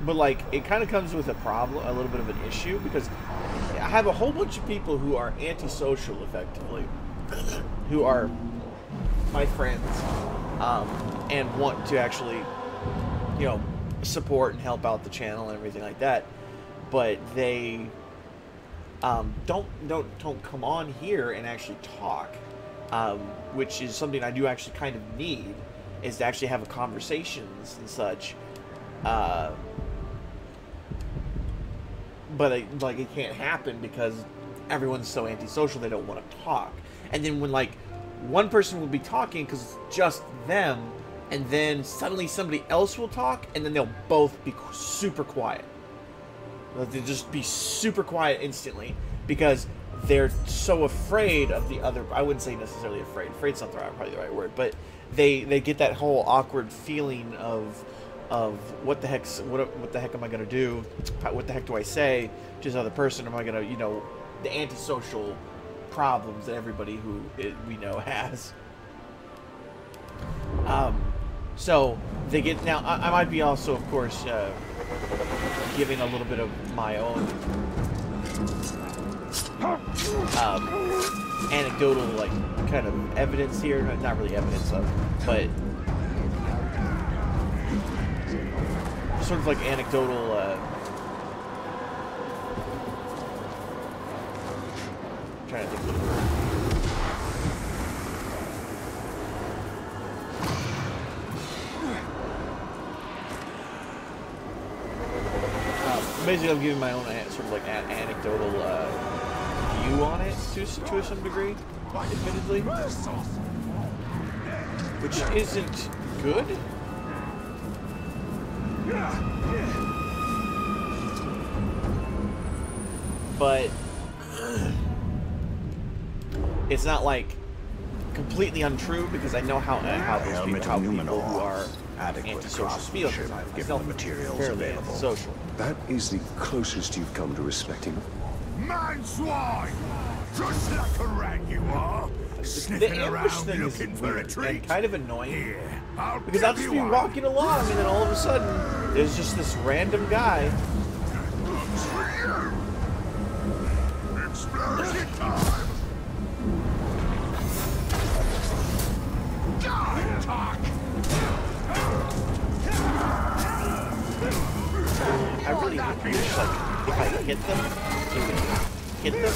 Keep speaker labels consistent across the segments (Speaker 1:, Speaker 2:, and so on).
Speaker 1: But like, it kind of comes with a problem, a little bit of an issue, because I have a whole bunch of people who are antisocial, effectively, who are my friends, and want to actually, you know, support and help out the channel and everything like that, but they don't come on here and actually talk, which is something I do actually kind of need, is to actually have conversations and such. But like, it can't happen because everyone's so antisocial, they don't want to talk. And then when like one person will be talking because it's just them, and then suddenly somebody else will talk, and then they'll both be super quiet. They'll just be super quiet instantly because they're so afraid of the other. I wouldn't say necessarily afraid. Afraid's not probably the right word, but they get that whole awkward feeling of what the heck am I gonna do? What the heck do I say to this other person? Am I gonna, you know, the antisocial problems that everybody we know has. So they get, now I might be also, of course, giving a little bit of my own anecdotal, like, kind of evidence here. Not really evidence of, but sort of like anecdotal, trying to think of the word. Basically, I'm giving my own sort of like anecdotal view on it to some degree, admittedly, which isn't good. But it's not like completely untrue, because I know how people who are antisocial feel.
Speaker 2: Given the materials available.
Speaker 1: Antisocial.
Speaker 2: That is the closest you've come to respecting.
Speaker 3: Man swine! Just like a rat you are! Sniffing
Speaker 1: The ambush
Speaker 3: around
Speaker 1: thing is
Speaker 3: looking for a
Speaker 1: weird
Speaker 3: treat.
Speaker 1: and kind of annoying.
Speaker 3: Here, I'll
Speaker 1: Because I'll
Speaker 3: give
Speaker 1: just
Speaker 3: you
Speaker 1: be
Speaker 3: one.
Speaker 1: walking along, and then all of a sudden, there's just this random guy.
Speaker 3: Explosion time! Die, talk!
Speaker 1: I really wish, like, if I hit them, it would hit them.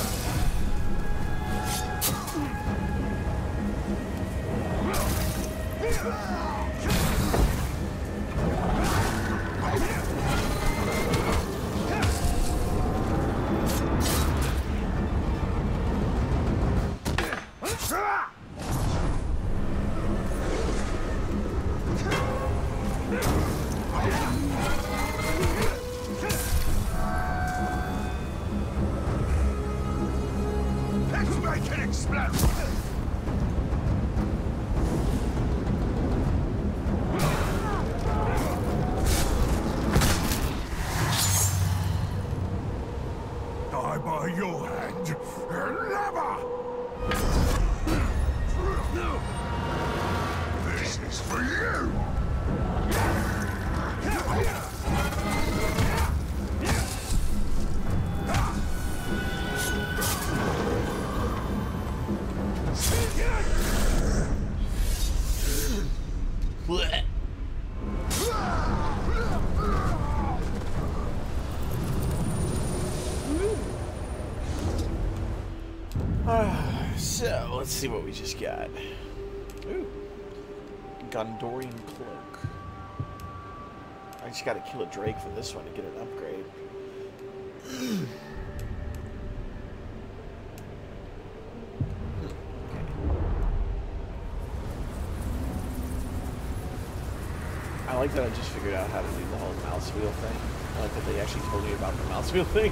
Speaker 3: Let's make it explode! Die by your hand, never! This is for you!
Speaker 1: Blech. So, let's see what we just got. Ooh. Gondorian Cloak. I just gotta kill a Drake for this one to get an upgrade. I like that I just figured out how to do the whole mouse wheel thing. I like that they actually told me about the mouse wheel thing.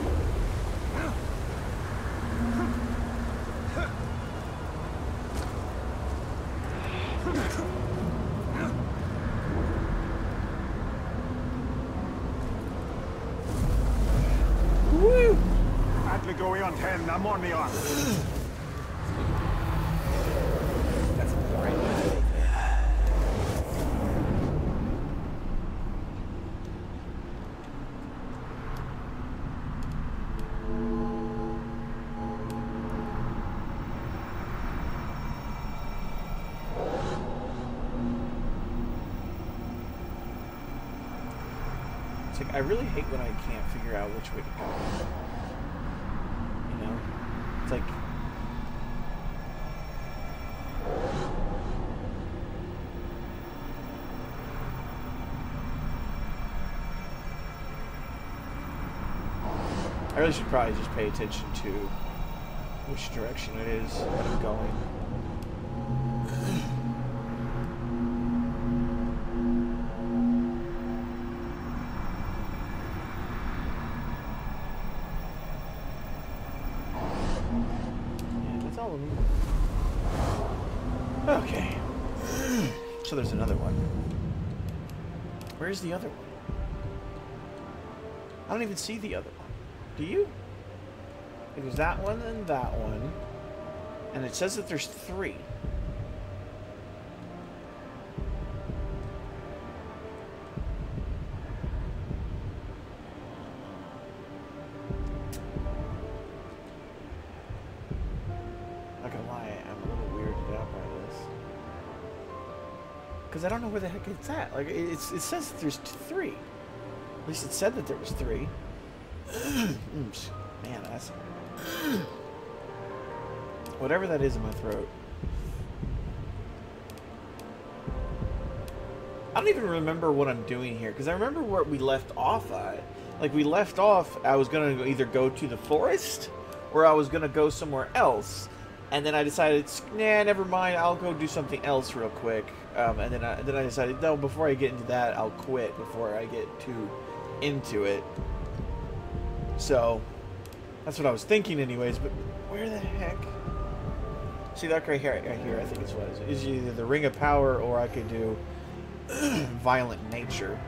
Speaker 1: Woo!
Speaker 3: Atli going on 10, I'm on the arm.
Speaker 1: That's great. I really hate when I can't figure out which way to go. You know? It's like... I really should probably just pay attention to which direction it is that I'm going. Yeah, that's all of them. Okay. So there's another one. Where's the other one? I don't even see the other one. Do you? There's that one and that one. And it says that there's 3. Not gonna lie, I'm a little weirded out by this. Because I don't know where the heck it's at. Like, it says that there's 3. At least it said that there was 3. Man, that's... Whatever that is in my throat. I don't even remember what I'm doing here, because I remember where we left off at. Like, we left off, I was going to either go to the forest, or I was going to go somewhere else. And then I decided, nah, never mind, I'll go do something else real quick. And then I decided, no, before I get into that, I'll quit before I get too into it. So, that's what I was thinking anyways, but where the heck? See that right here, I think it's what it is. It's either the Ring of Power or I could do Violent Nature.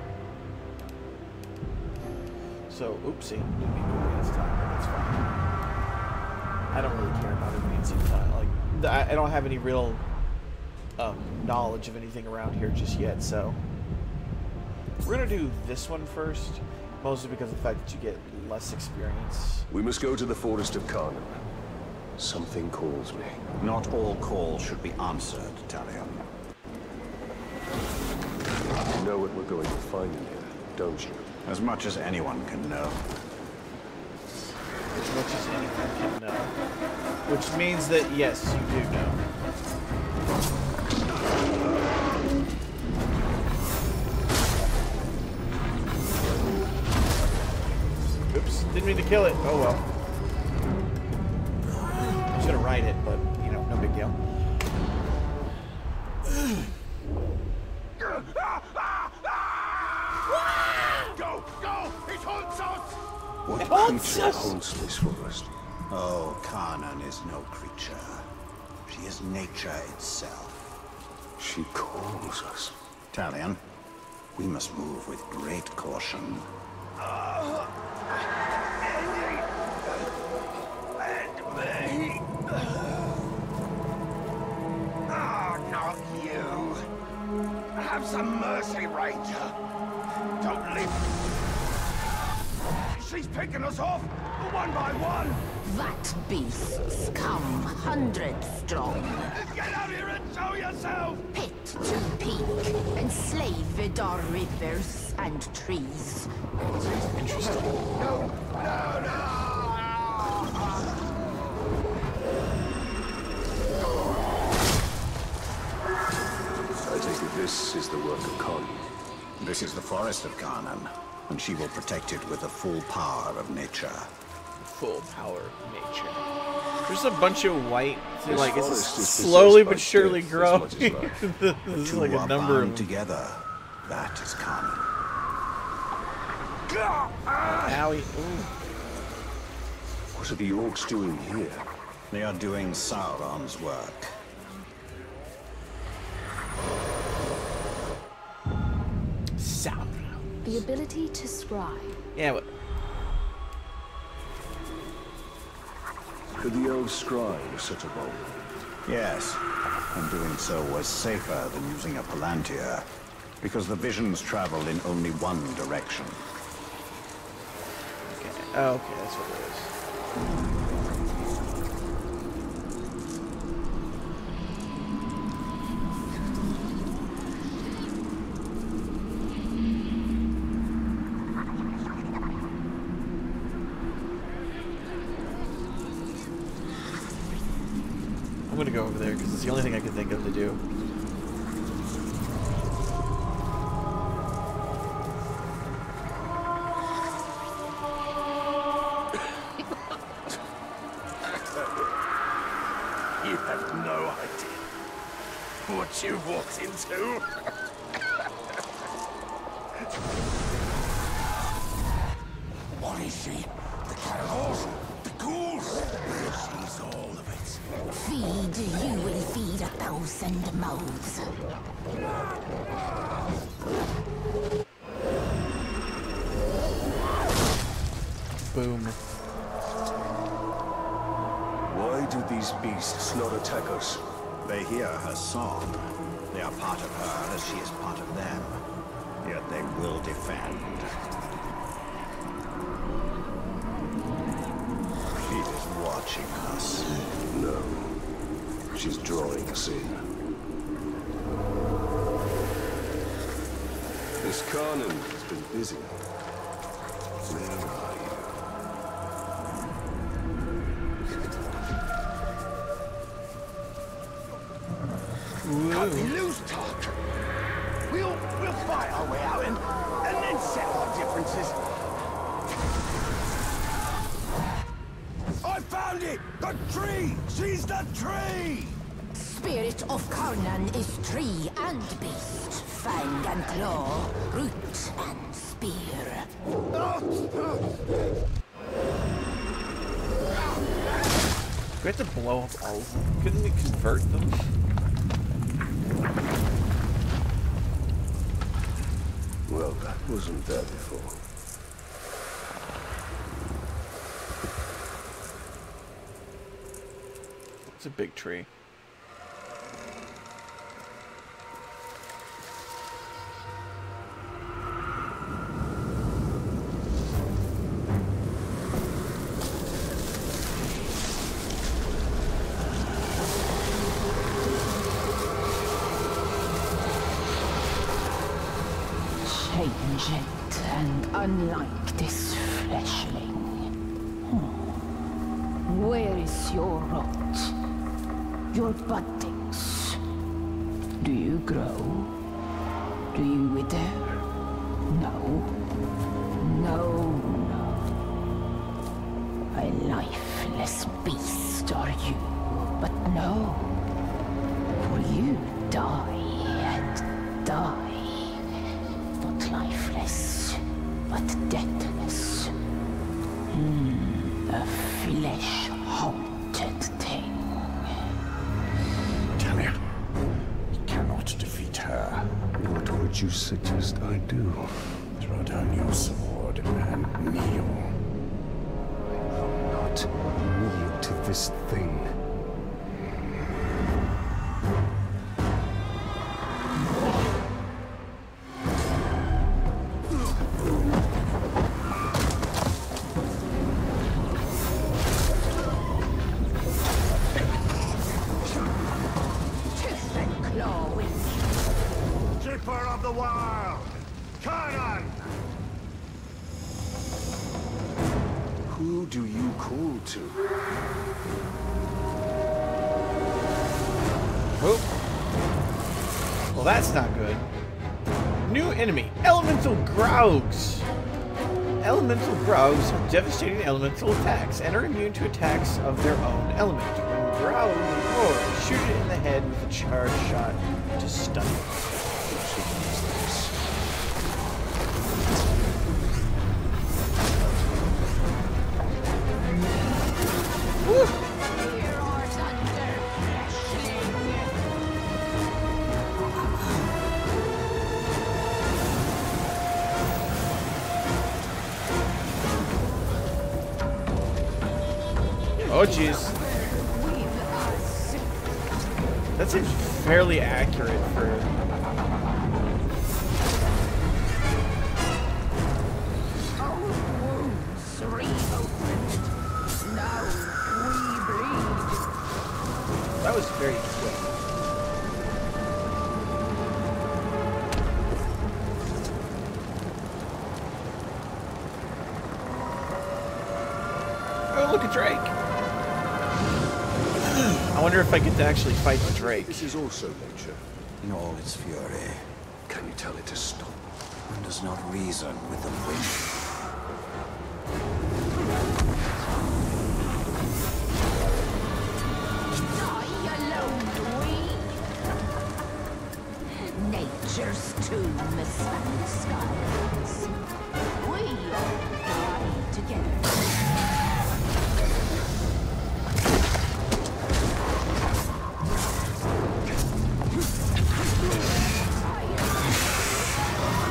Speaker 1: So, oopsie, didn't mean to advance time, but that's fine. I don't really care about advancing time. Like, I don't have any real knowledge of anything around here just yet, so. We're gonna do this one first. Mostly because of the fact that you get less experience.
Speaker 2: We must go to the Forest of Carnan. Something calls me.
Speaker 4: Not all calls should be answered, Talion.
Speaker 2: You know what we're going to find in here, don't you?
Speaker 4: As much as anyone can know.
Speaker 1: As much as anyone can know. Which means that, yes, you do know. Oops, didn't mean to kill it. Oh well. I was gonna ride it, but, you know, no big deal.
Speaker 3: Go! Go! It haunts us!
Speaker 2: What
Speaker 1: It haunts
Speaker 2: creature
Speaker 1: us!
Speaker 2: haunts this forest?
Speaker 4: Oh, Carnan is no creature. She is nature itself.
Speaker 2: She calls us.
Speaker 4: Talion, we must move with great caution.
Speaker 3: Not you. Have some mercy, Ranger. Don't leave. She's picking us off, one by one.
Speaker 5: That beasts come hundreds strong.
Speaker 3: Get out here and show yourself.
Speaker 5: Pit to peak, enslave our rivers and trees.
Speaker 1: Interesting.
Speaker 3: No.
Speaker 2: I take it this is the work of Carnan.
Speaker 4: This is the Forest of Carnan, and she will protect it with the full power of nature.
Speaker 1: Full power of nature. There's a bunch of white,
Speaker 2: This
Speaker 1: like, it's
Speaker 2: forest is
Speaker 1: slowly
Speaker 2: possessed by
Speaker 1: but surely
Speaker 2: death as
Speaker 1: growing.
Speaker 2: much as life.
Speaker 1: This is
Speaker 4: Two
Speaker 1: like a
Speaker 4: are
Speaker 1: number
Speaker 4: bound
Speaker 1: of
Speaker 4: together. That is Carnan.
Speaker 1: Owie. Ooh.
Speaker 2: What are the orcs doing here?
Speaker 4: They are doing Sauron's work.
Speaker 1: Sauron.
Speaker 6: The ability to scry.
Speaker 1: Yeah, but
Speaker 2: Could the elves scry with such a bowl?
Speaker 4: Yes, and doing so was safer than using a palantir, because the visions travel in only one direction.
Speaker 1: okay. Oh, okay, that's what it is. I'm gonna go over there because it's the only thing I can think of to do.
Speaker 3: You have no idea what you walked into. What is she? The carnivores? The ghouls? She's all of it.
Speaker 5: Feed, you will feed 1,000 mouths.
Speaker 1: Boom.
Speaker 2: Why do these beasts not attack us?
Speaker 4: They hear her song. They are part of her as she is part of them. Yet they will defend. She is watching us.
Speaker 2: No. She's drawing us in. This Carnan has been busy. Where are you?
Speaker 3: Cut me loose, talk. We'll fight our way out and then settle our differences. I found it! The tree! She's the tree!
Speaker 5: Spirit of Karnan is tree and beast, fang and claw, root and spear.
Speaker 1: Do we have to blow up all of them? Couldn't we convert them?
Speaker 2: Well, that wasn't there before.
Speaker 1: It's a big tree.
Speaker 5: Changed and unlike this fleshling. Where is your rot? Your buddings? Do you grow? Do you wither? No. No, no. A lifeless beast are you, but no. For you die and die. Not lifeless, but deathless. A flesh-haunted thing.
Speaker 3: Talia, you cannot defeat her.
Speaker 2: What would you suggest I do?
Speaker 3: Throw down your sword and kneel.
Speaker 2: I will not kneel to this thing.
Speaker 3: Keeper of the wild! Carnan!
Speaker 2: Who do you call to?
Speaker 1: Oh. Well, that's not good. New enemy, Elemental Graugs. Elemental Graugs have devastating elemental attacks and are immune to attacks of their own element. When Graug roars, shoot it in the head with a charge shot to stun it. Oh jeez. That seems fairly accurate for...
Speaker 5: Our wounds reopened. Now we bleed.
Speaker 1: That was very quick. Oh, look at Drake. I wonder if I get to actually fight the Drake.
Speaker 2: This is also nature.
Speaker 4: In all its fury,
Speaker 2: Can you tell it to stop?
Speaker 4: one does not reason with the wind.
Speaker 5: Die alone, we. Nature's tomb spans skies. We die together.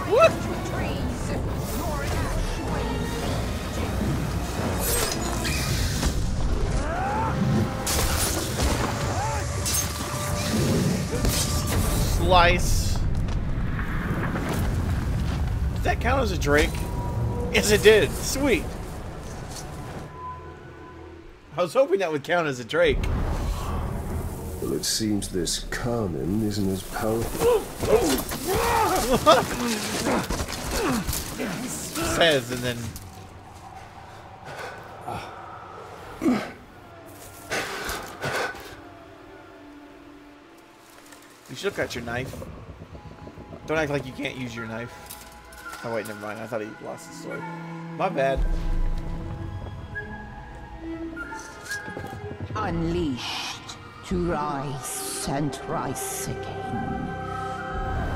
Speaker 1: What?
Speaker 5: Trees, your ash
Speaker 1: Slice. Does that count as a Drake? Yes, it did. Sweet. I was hoping that would count as a Drake.
Speaker 2: Well, it seems this Carmen isn't as powerful.
Speaker 1: Says and then. You should have got your knife. Don't act like you can't use your knife. Oh wait, never mind. I thought he lost his sword. My bad.
Speaker 5: unleashed to rise and rise again.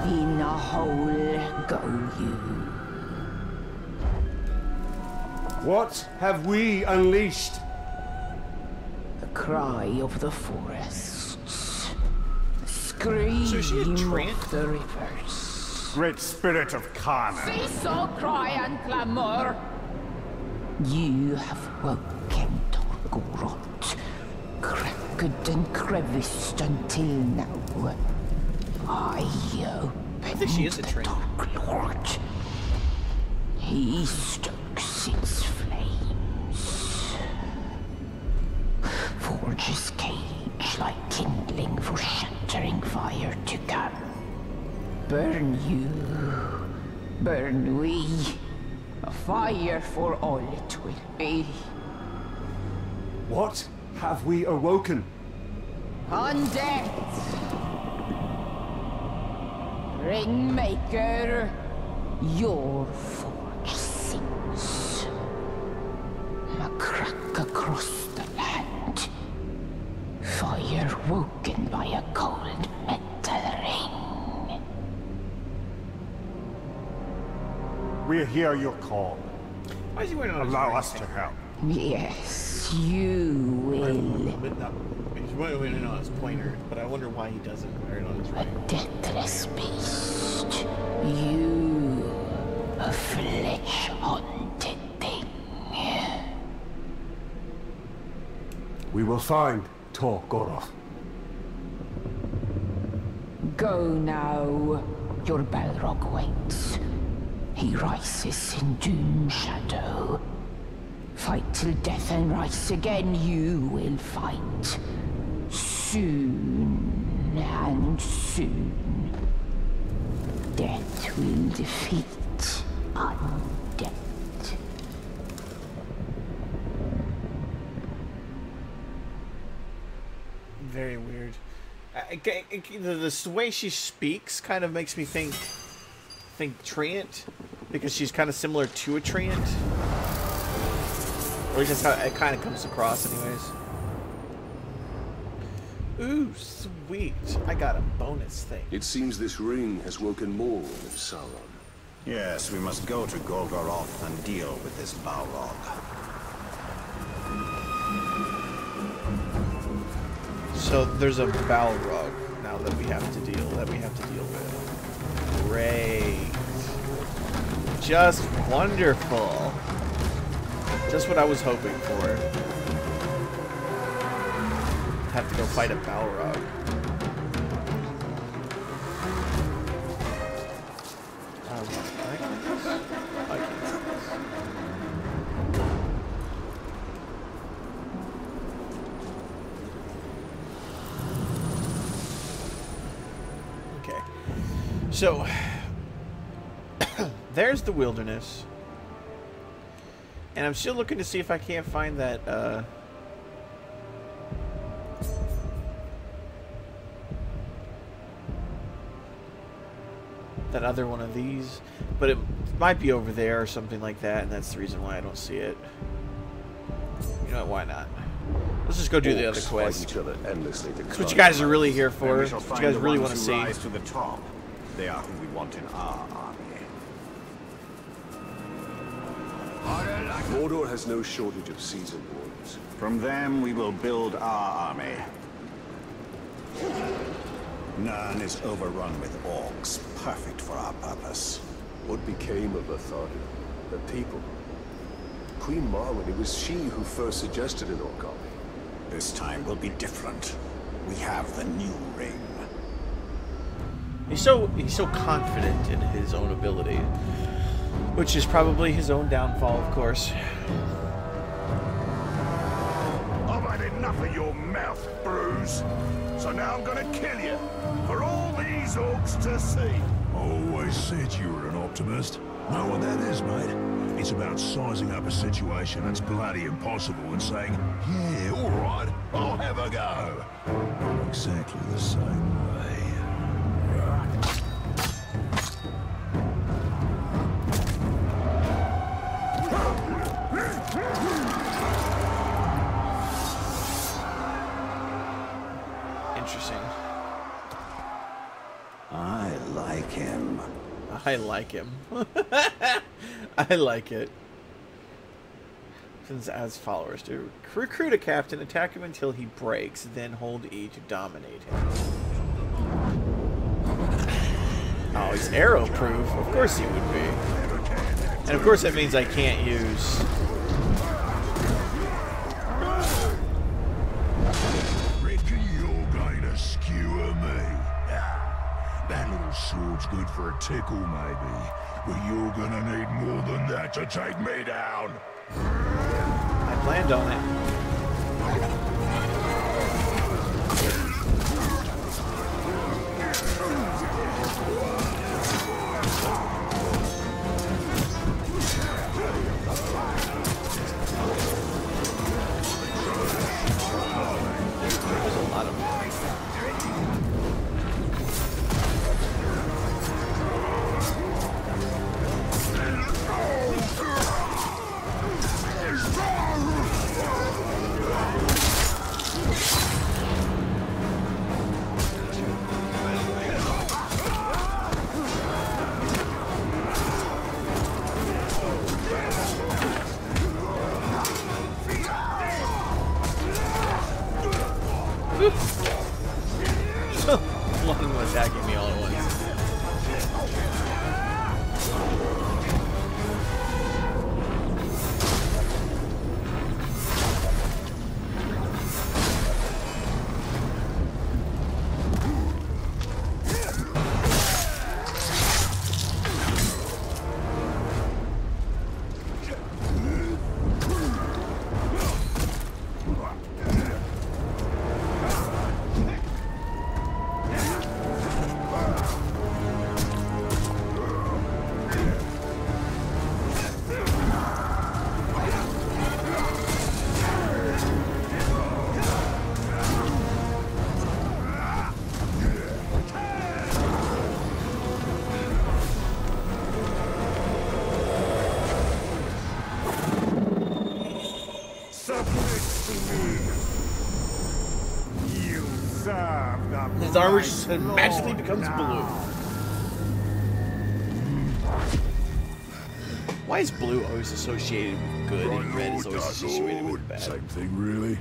Speaker 5: In a hole go you.
Speaker 7: What have we unleashed?
Speaker 5: The cry of the forests. The scream
Speaker 1: So is she a treant?
Speaker 5: of the rivers.
Speaker 7: Great spirit of Kana.
Speaker 5: Cease all cry and clamor. You have woken Torgorot, cracked and creviced until now. I
Speaker 1: think she is a treant.
Speaker 5: Torgorot. He stokes its flames. Forges cage like kindling for shattering fire to come. Burn you, burn we. A fire for all it will be.
Speaker 7: What have we awoken?
Speaker 5: Undead! Ringmaker, your forge sings. A crack across the land. Fire woken by a cold metal ring.
Speaker 7: We hear your call.
Speaker 1: Why is he wearing on his
Speaker 7: Allow
Speaker 1: ring?
Speaker 7: us to help.
Speaker 5: Yes, you will.
Speaker 1: But no, he's wearing it on his pointer, but I wonder why he doesn't wear it on his
Speaker 5: A
Speaker 1: ring.
Speaker 5: deathless beast. You, a flesh-haunted thing.
Speaker 7: We will find Torgorot.
Speaker 5: Go now. Your Balrog waits. He rises in doom shadow. Fight till death and rise again, you will fight. Soon and soon. Death will defeat undead.
Speaker 1: Very weird. The way she speaks kind of makes me think treant, because she's kind of similar to a treant. Or at least that's how it kind of comes across, anyways. Ooh, sweet! I got a bonus thing.
Speaker 2: It seems this ring has woken more of Sauron.
Speaker 4: Yes, we must go to Golgoroth and deal with this Balrog.
Speaker 1: So there's a Balrog now that we have to deal with. Great. Just wonderful. Just what I was hoping for. Have to go fight a Balrog. I can't see this. Okay. So there's the wilderness. And I'm still looking to see if I can't find that that other one of these, but it might be over there or something like that, and that's the reason why I don't see it. You know what, why not? Let's just go do the other quest.
Speaker 2: Each other endlessly to
Speaker 1: That's what you guys are really here for. What you guys really want to see.
Speaker 4: Rise to the top. They are who we want in our army.
Speaker 2: Mordor has no shortage of seasoned warriors.
Speaker 4: From them, we will build our army. None is overrun with orcs, perfect for our purpose.
Speaker 2: What became of Athardu? The people? Queen Marwen, it was she who first suggested an orc army.
Speaker 4: This time will be different. We have the new ring.
Speaker 1: He's so confident in his own ability, which is probably his own downfall, of course.
Speaker 3: I've had enough of your mouth, Bruce. So now I'm gonna kill you for all these orcs to see.
Speaker 8: Always said you were an optimist. Know what that is, mate? It's about sizing up a situation that's bloody impossible and saying, yeah, all right, I'll have a go. Exactly the same way.
Speaker 1: Interesting.
Speaker 4: I like him.
Speaker 1: I like him. I like it. As followers to recruit a captain, attack him until he breaks, then hold E to dominate him. Oh, he's arrow proof. Of course he would be. And of course that means I can't use.
Speaker 8: Reckon you're going to skewer me. That little sword's good for a tickle, maybe. But you're gonna need more than that to take me down.
Speaker 1: I planned on it. There's a lot of them. A lot of them attacking me all at once. His armor just magically becomes blue. Why is blue always associated with good and red is always associated with bad?
Speaker 8: Same thing, really. It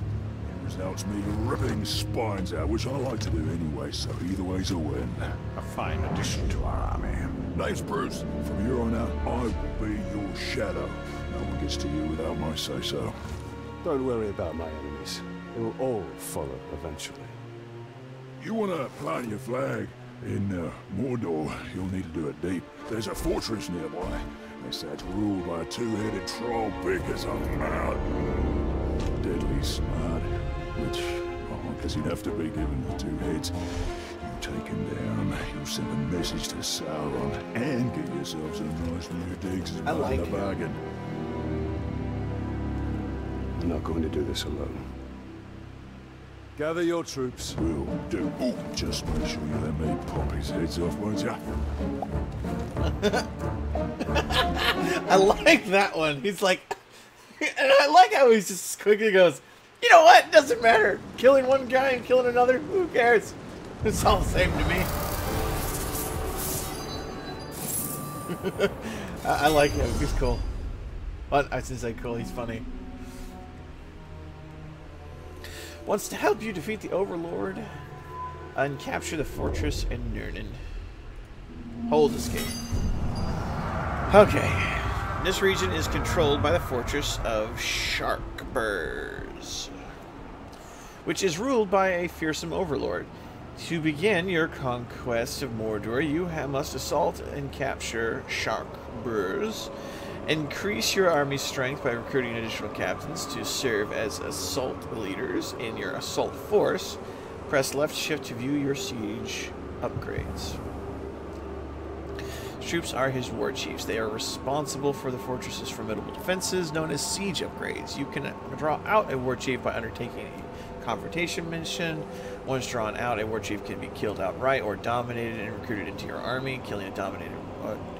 Speaker 8: results me ripping spines out, which I like to do anyway, so either way's a win.
Speaker 4: A fine addition to our army.
Speaker 8: Name's Bruce. From here on out, I will be your shadow. No one gets to you without my say-so.
Speaker 7: Don't worry about my enemies. They will all follow eventually.
Speaker 8: You want to plant your flag in Mordor, you'll need to do it deep. There's a fortress nearby. They say it's ruled by a two-headed troll big as a mountain. Deadly smart, which, I guess he'd have to be given the two heads. You take him down, you send a message to Sauron, and get yourselves a nice new digs as part of the bargain.
Speaker 7: I'm not going to do this alone. Gather your troops.
Speaker 8: Will do. Ooh, just make sure you let me pop his heads off, won't ya?
Speaker 1: I like that one. He's like, and I like how he's just quickly goes, you know what? Doesn't matter. Killing one guy and killing another, who cares? It's all the same to me. I like him. He's cool. What? I shouldn't say cool. He's funny. Wants to help you defeat the Overlord and capture the fortress in Nurnen. Hold escape. Okay. This region is controlled by the fortress of Sharkburs, which is ruled by a fearsome overlord. To begin your conquest of Mordor, you must assault and capture Sharkburs. Increase your army's strength by recruiting additional captains to serve as assault leaders in your assault force. Press left shift to view your siege upgrades. Troops are his war chiefs. They are responsible for the fortress's formidable defenses, known as siege upgrades. You can draw out a war chief by undertaking a confrontation mission. Once drawn out, a war chief can be killed outright or dominated and recruited into your army.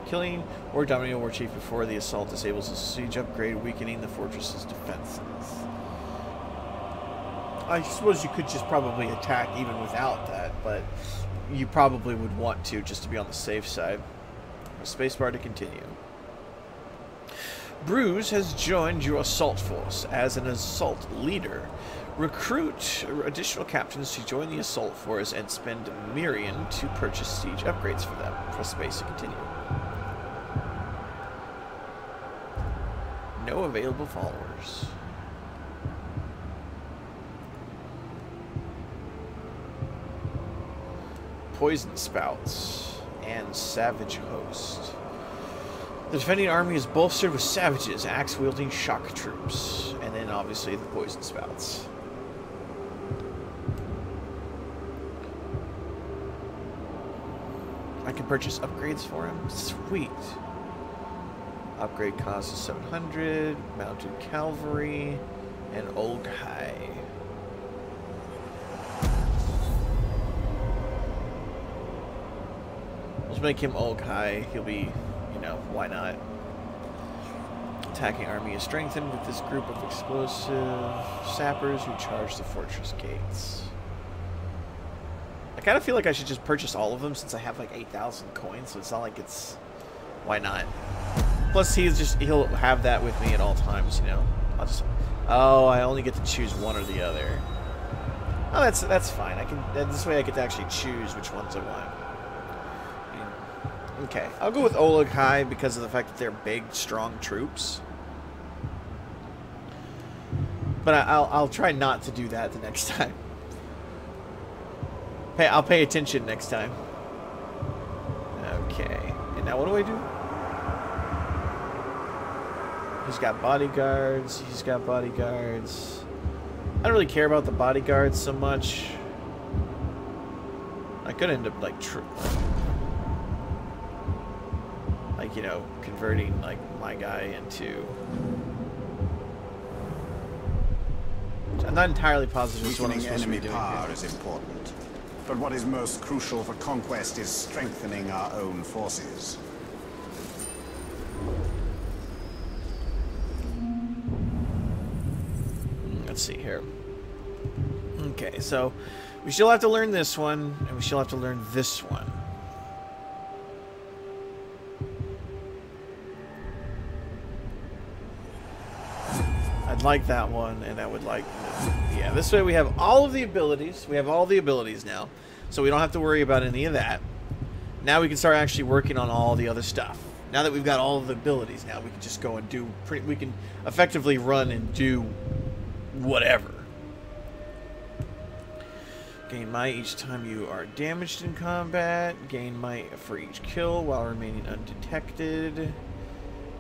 Speaker 1: Killing or dominating a war chief before the assault disables a siege upgrade, weakening the fortress's defenses. I suppose you could just probably attack even without that, but you probably would want to just to be on the safe side. A spacebar to continue. Bruce has joined your assault force as an assault leader. Recruit additional captains to join the assault force and spend Mirian to purchase siege upgrades for them. Press space to continue. No available followers. Poison spouts and savage host. The defending army is bolstered with savages, axe-wielding shock troops, and then obviously the poison spouts. I can purchase upgrades for him? Sweet. Upgrade cost is 700, mounted cavalry, and old high. Let's make him old high. He'll be, you know, why not? Attacking army is strengthened with this group of explosive sappers who charge the fortress gates. I kind of feel like I should just purchase all of them since I have like 8,000 coins, so it's not like it's... Why not? Plus, he'll have that with me at all times, you know. I'll just... Oh, I only get to choose one or the other. Oh, that's fine. I can... This way I get to actually choose which ones I want. Okay, I'll go with Oleg High because of the fact that they're big, strong troops. But I'll try not to do that the next time. I'll pay attention next time. Okay, and now what do I do? He's got bodyguards. He's got bodyguards. I don't really care about the bodyguards so much. I could end up like you know, converting like my guy into. I'm not entirely positive it's what I'm supposed to be doing.
Speaker 4: Power is important, but what is most crucial for conquest is strengthening our own forces.
Speaker 1: Let's see here. Okay, so we still have to learn this one, and we still have to learn this one. I'd like that one, and I would like... Yeah, this way we have all of the abilities. We have all the abilities now, so we don't have to worry about any of that. Now we can start actually working on all the other stuff. Now that we've got all of the abilities, now we can just go and do... We can effectively run and do whatever. Gain might each time you are damaged in combat. Gain might for each kill while remaining undetected.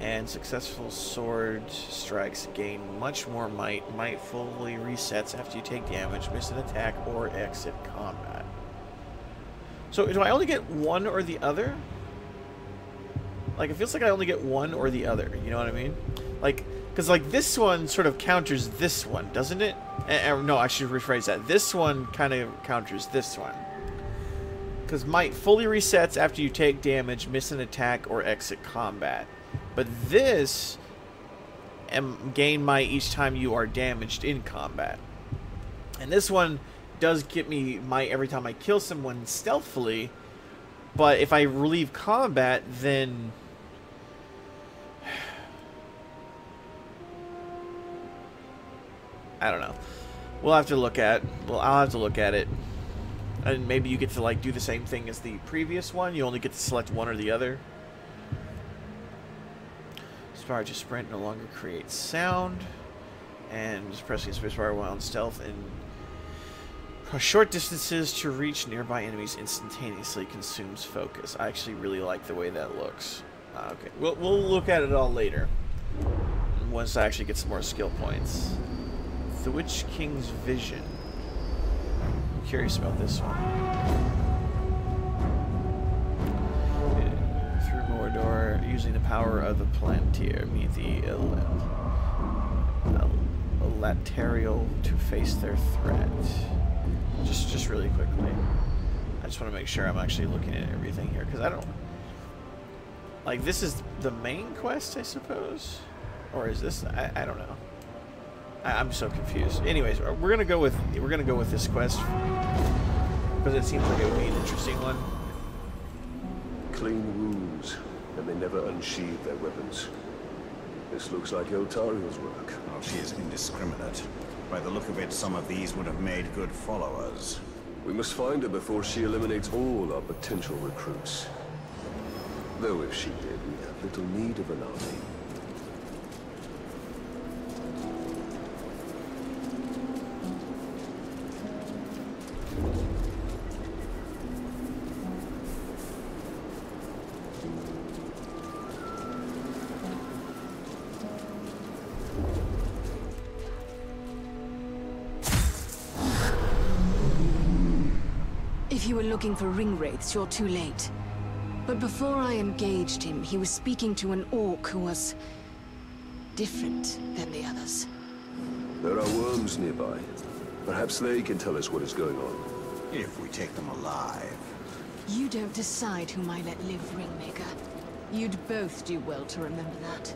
Speaker 1: And successful sword strikes gain much more might. Might fully resets after you take damage, miss an attack, or exit combat. So do I only get one or the other? Like, it feels like I only get one or the other. You know what I mean? Like, Because, like, this one sort of counters this one, doesn't it? No, I should rephrase that. This one kind of counters this one. Because might fully resets after you take damage, miss an attack, or exit combat. But this gain might each time you are damaged in combat. And this one does get me might every time I kill someone stealthily. But if I relieve combat, then... I don't know. We'll have to look at... Well, I'll have to look at it. And maybe you get to, like, do the same thing as the previous one. You only get to select one or the other. Spacebar to sprint no longer creates sound. And just pressing spacebar while in stealth and short distances to reach nearby enemies instantaneously consumes focus. I actually really like the way that looks. Okay, we'll look at it all later. Once I actually get some more skill points. The Witch King's Vision. I'm curious about this one. Through Mordor, using the power of the Palantir, meet the Laterial to face their threat. Just really quickly. I just want to make sure I'm actually looking at everything here, because I don't... Like, this is the main quest, I suppose? Or is this... I don't know. I'm so confused. Anyways, we're gonna go with this quest because it seems like it would be an interesting one.
Speaker 2: Clean wounds, and they never unsheathe their weapons. This looks like Eltarion's work.
Speaker 4: Oh, she is indiscriminate. By the look of it, some of these would have made good followers.
Speaker 2: We must find her before she eliminates all our potential recruits. Though if she did, we have little need of an army.
Speaker 9: If you were looking for ring wraiths, you're too late. But before I engaged him, he was speaking to an orc who was... different than the others.
Speaker 2: There are worms nearby. Perhaps they can tell us what is going on.
Speaker 4: If we take them alive.
Speaker 9: You don't decide whom I let live, Ringmaker. You'd both do well to remember that.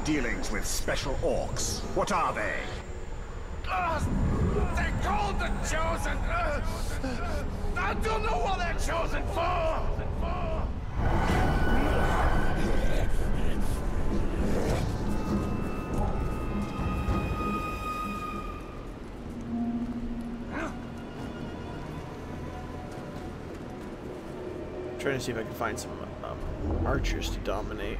Speaker 4: Dealings with special orcs. What are they?
Speaker 3: They're called the Chosen. I don't know what they're chosen for.
Speaker 1: I'm trying to see if I can find some archers to dominate.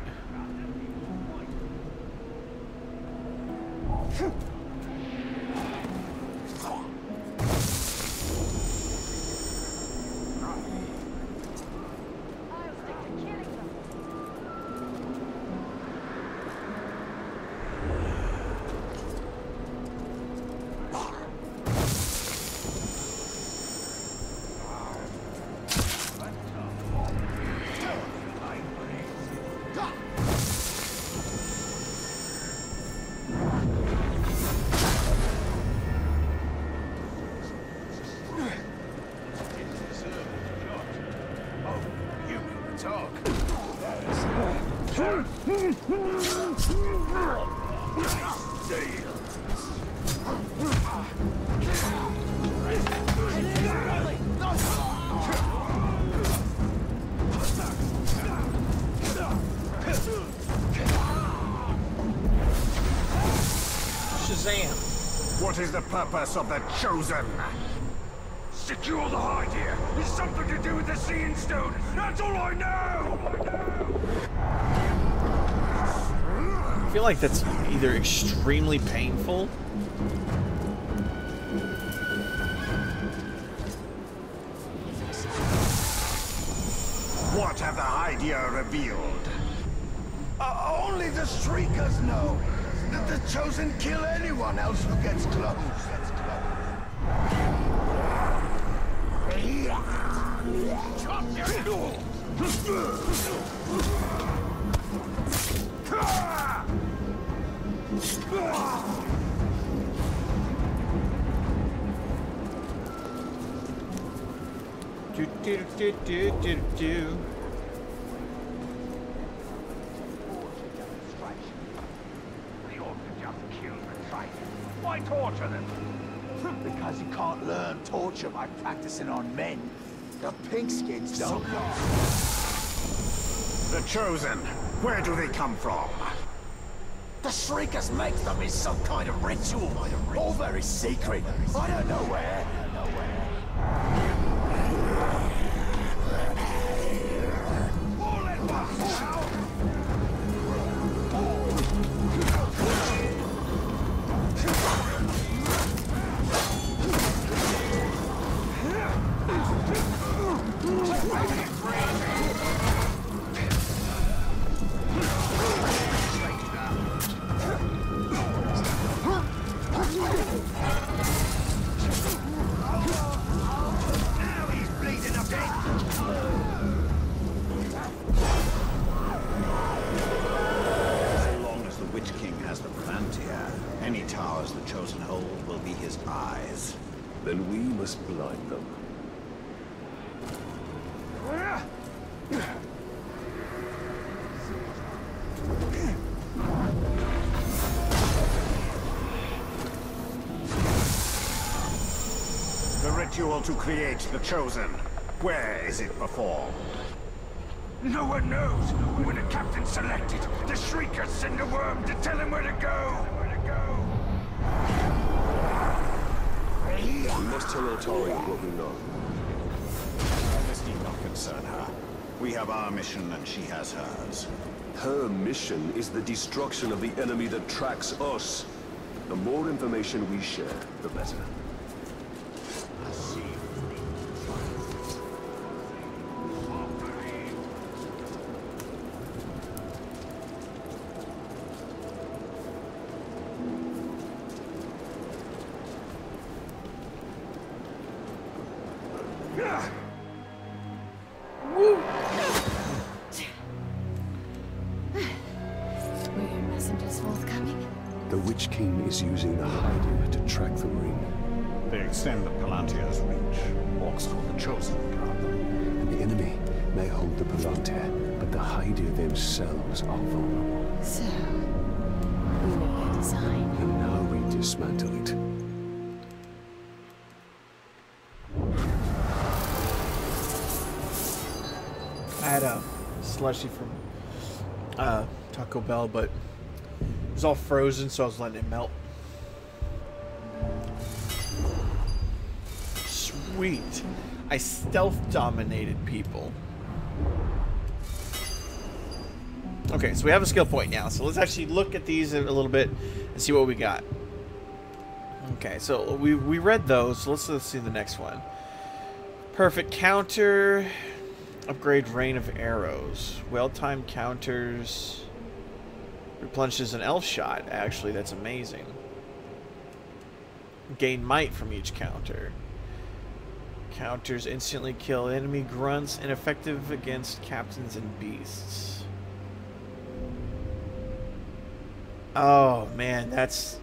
Speaker 4: What is the purpose of the Chosen?
Speaker 3: Secure the hide here. It's something to do with the Seeing Stone. That's all I know.
Speaker 1: I feel like that's either extremely painful
Speaker 4: What have the Hydia revealed?
Speaker 3: Only the Shriekers know that the Chosen kill anyone else who gets close.
Speaker 1: Do.
Speaker 3: Why torture them? Because you can't learn torture by practicing on men. The pinkskins don't know.
Speaker 4: The Chosen, where do they come from?
Speaker 3: The Shriekers make them in some kind of ritual. All very secret. I don't know where. All at once now.
Speaker 2: Then we must blind them.
Speaker 4: The ritual to create the Chosen, where is it performed?
Speaker 3: No one knows. When a captain's selected, the Shriekers send a worm to tell him where to go.
Speaker 2: We must tell Altari what we know.
Speaker 4: This need not concern her. We have our mission and she has hers.
Speaker 2: Her mission is the destruction of the enemy that tracks us. The more information we share, the better.
Speaker 7: The Witch King is using the Hydia to track the ring.
Speaker 4: They extend the Palantir's reach. Orcs called the Chosen guard them.
Speaker 7: And the enemy may hold the Palantir, but the Hydia themselves are vulnerable.
Speaker 6: So, we make a design.
Speaker 7: And now we dismantle it.
Speaker 1: I had a slushie from Taco Bell, but it was all frozen, so I was letting it melt. Sweet. I stealth dominated people. Okay, so we have a skill point now, so let's actually look at these a little bit and see what we got. Okay, so we read those, so let's see the next one. Perfect counter. Upgrade rain of arrows. Well-timed counters. Replenishes an elf shot. Actually, that's amazing. Gain might from each counter. Counters instantly kill enemy grunts. Ineffective against captains and beasts. Oh man, that's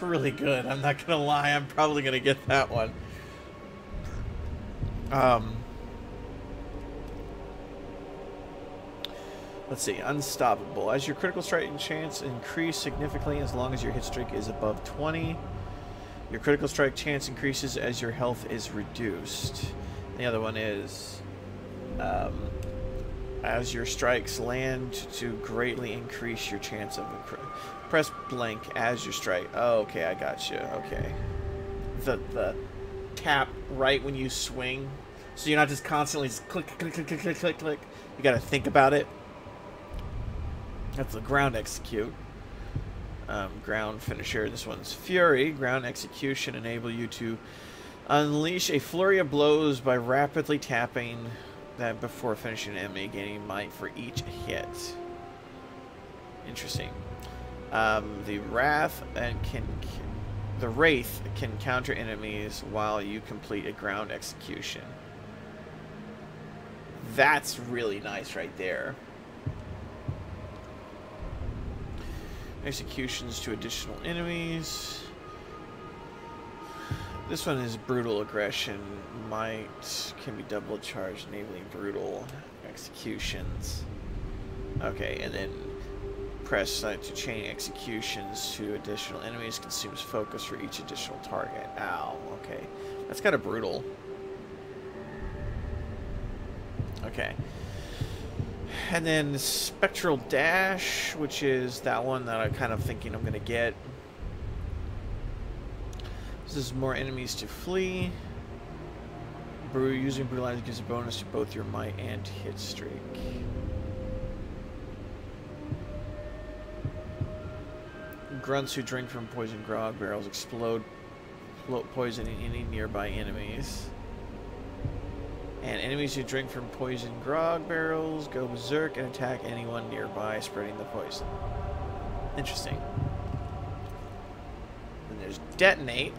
Speaker 1: really good. I'm not gonna lie. I'm probably gonna get that one. Let's see, unstoppable. As your critical strike chance increase significantly as long as your hit streak is above 20. Your critical strike chance increases as your health is reduced. The other one is, as your strikes land to greatly increase your chance of a press blank as your strike. Oh, okay, I got you. Okay. The tap right when you swing, so you're not just constantly just click, click, click, click, click, click, click. You got to think about it. That's the ground execute. Ground finisher. This one's Fury. Ground execution enable you to unleash a flurry of blows by rapidly tapping that before finishing an enemy, gaining might for each hit. Interesting. The Wraith can counter enemies while you complete a ground execution. That's really nice right there. Executions to additional enemies. This one is brutal aggression. Might can be double charged, enabling brutal executions. Okay, and then press select to chain executions to additional enemies. Consumes focus for each additional target. Ow. Okay, that's kind of brutal. Okay. And then Spectral Dash, which is that one that I'm kind of thinking I'm going to get. This is more enemies to flee. Using Brutalize gives a bonus to both your might and hit streak. Grunts who drink from poison grog barrels explode, poisoning any nearby enemies. And enemies who drink from poison grog barrels go berserk and attack anyone nearby, spreading the poison. Interesting. Then there's Detonate,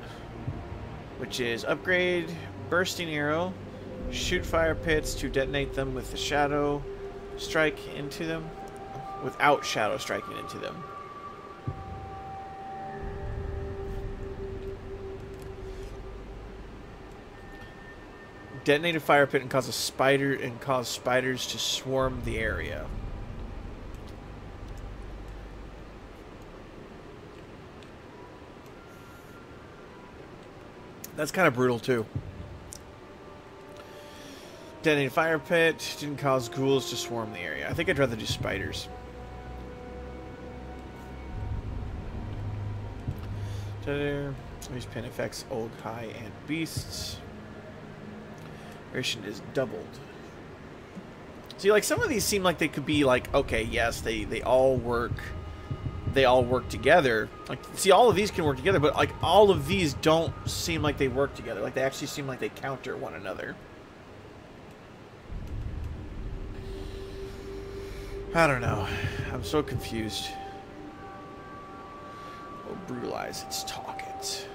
Speaker 1: which is upgrade Bursting Arrow. Shoot fire pits to detonate them with the Shadow Strike into them, without Shadow striking into them. Detonate a fire pit and cause spiders to swarm the area. That's kind of brutal too. Detonate a fire pit didn't cause ghouls to swarm the area. I think I'd rather do spiders. These pin affects old, high, and beasts. Duration is doubled. See, like, some of these seem like they could be like, okay, yes, they all work together. Like, see, all of these can work together, but like all of these don't seem like they work together. Like, they actually seem like they counter one another. I don't know. I'm so confused. Oh, brutalize its target.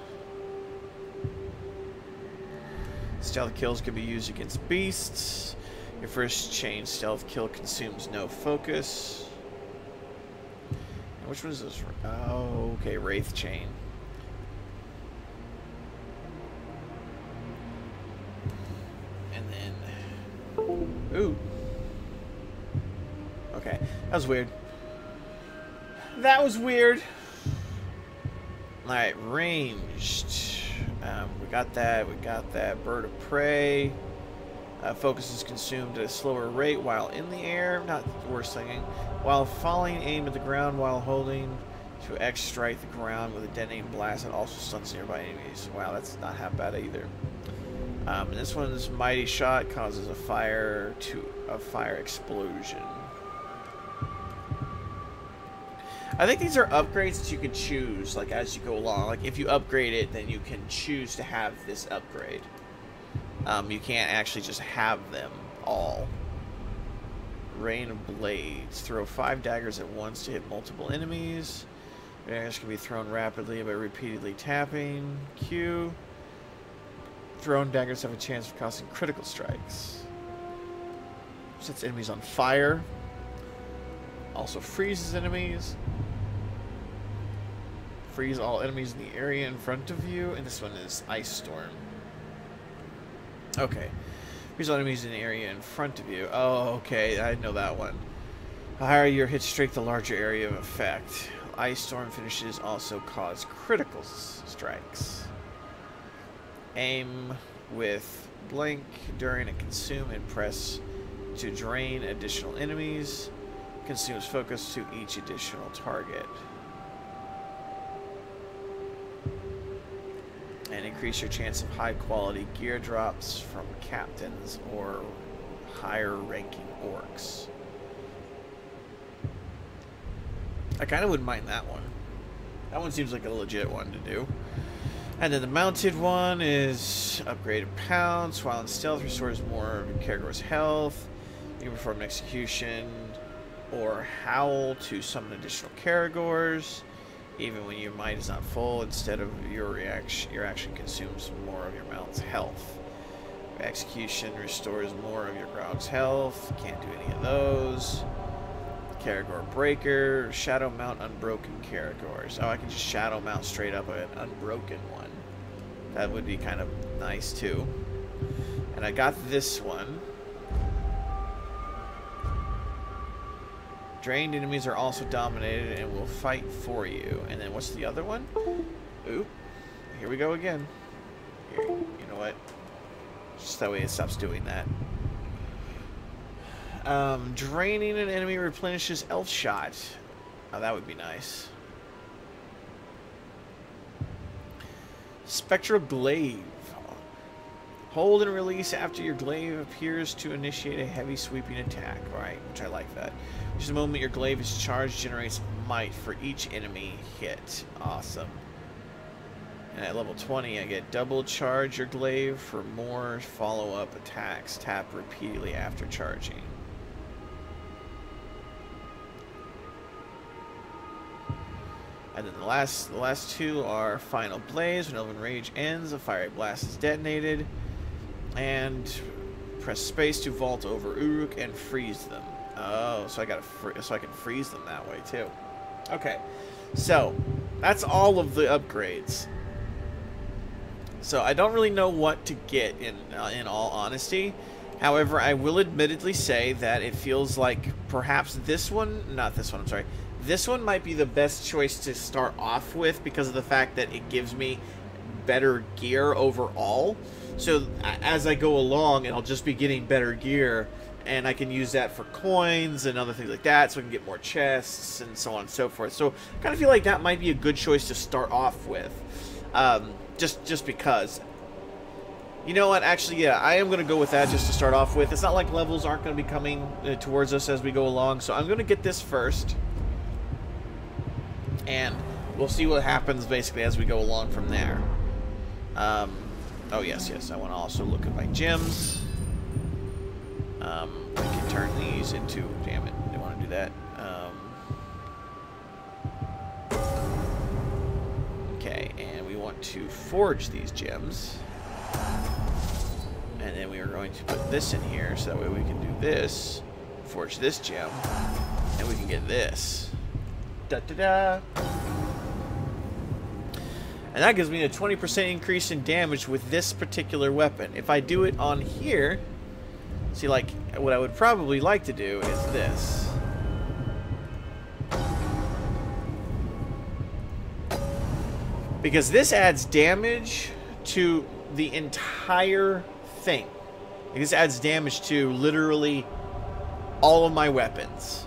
Speaker 1: Stealth kills can be used against beasts. Your first chain stealth kill consumes no focus. And which one is this? Oh, okay, Wraith Chain. And then... Ooh. Okay, that was weird. That was weird. Alright, ranged. We got that. We got that. Bird of Prey. Focus is consumed at a slower rate while in the air. Not the worst thing. While falling, aim at the ground while holding to X strike the ground with a detonating blast that also stuns nearby enemies. Wow, that's not half bad either. And this one's Mighty Shot causes a fire explosion. I think these are upgrades that you can choose, like, as you go along. Like, if you upgrade it, then you can choose to have this upgrade. You can't actually just have them all. Rain of Blades. Throw 5 daggers at once to hit multiple enemies. Daggers can be thrown rapidly by repeatedly tapping. Q. Thrown daggers have a chance of causing critical strikes. Sets enemies on fire. Also freezes enemies. Freeze all enemies in the area in front of you. And this one is Ice Storm. Okay. Freeze all enemies in the area in front of you. Oh, okay. I know that one. The higher your hit streak, the larger area of effect. Ice Storm finishes also cause critical strikes. Aim with blink during a consume and press to drain additional enemies. Consumes focus to each additional target. And increase your chance of high quality gear drops from captains or higher ranking orcs. I kind of wouldn't mind that one. That one seems like a legit one to do. And then the mounted one is upgraded pounce. While in stealth, restores more of your character's health. You can perform an execution or howl to summon additional characters, even when your might is not full. Instead of your action consumes more of your mount's health. Execution restores more of your Grog's health. Can't do any of those. Caragor Breaker. Shadow Mount Unbroken Caragors. Oh, I can just Shadow Mount straight up an unbroken one. That would be kind of nice too. And I got this one. Drained enemies are also dominated and will fight for you. And then what's the other one? Oop. Here we go again. Here, you know what? Just that way it stops doing that. Draining an enemy replenishes Elf Shot. Oh, that would be nice. Spectral Glaive. Hold and release after your glaive appears to initiate a heavy sweeping attack. Right, which I like that. Which is the moment your glaive is charged, generates might for each enemy hit. Awesome. And at level 20, I get double charge your glaive for more follow-up attacks. Tap repeatedly after charging. And then the last two are Final Blaze. When Elven Rage ends, a fiery blast is detonated. And press space to vault over Uruk and freeze them. Oh, so I can freeze them that way too. Okay, so that's all of the upgrades. So I don't really know what to get in all honesty. However, I will admittedly say that it feels like perhaps this one, not this one, I'm sorry. This one might be the best choice to start off with because of the fact that it gives me better gear overall. So as I go along, and I'll just be getting better gear, and I can use that for coins and other things like that, so I can get more chests and so on and so forth. So I kind of feel like that might be a good choice to start off with, just because. You know what? Actually, yeah, I am going to go with that just to start off with. It's not like levels aren't going to be coming towards us as we go along, so I'm going to get this first. And we'll see what happens basically as we go along from there. Oh, yes, I want to also look at my gems. I can turn these into... Damn it, I didn't want to do that. Okay, and we want to forge these gems. And then we are going to put this in here, so that way we can do this, forge this gem, and we can get this. Da-da-da! And that gives me a 20% increase in damage with this particular weapon. If I do it on here, see, like, what I would probably like to do is this. Because this adds damage to the entire thing. This adds damage to literally all of my weapons.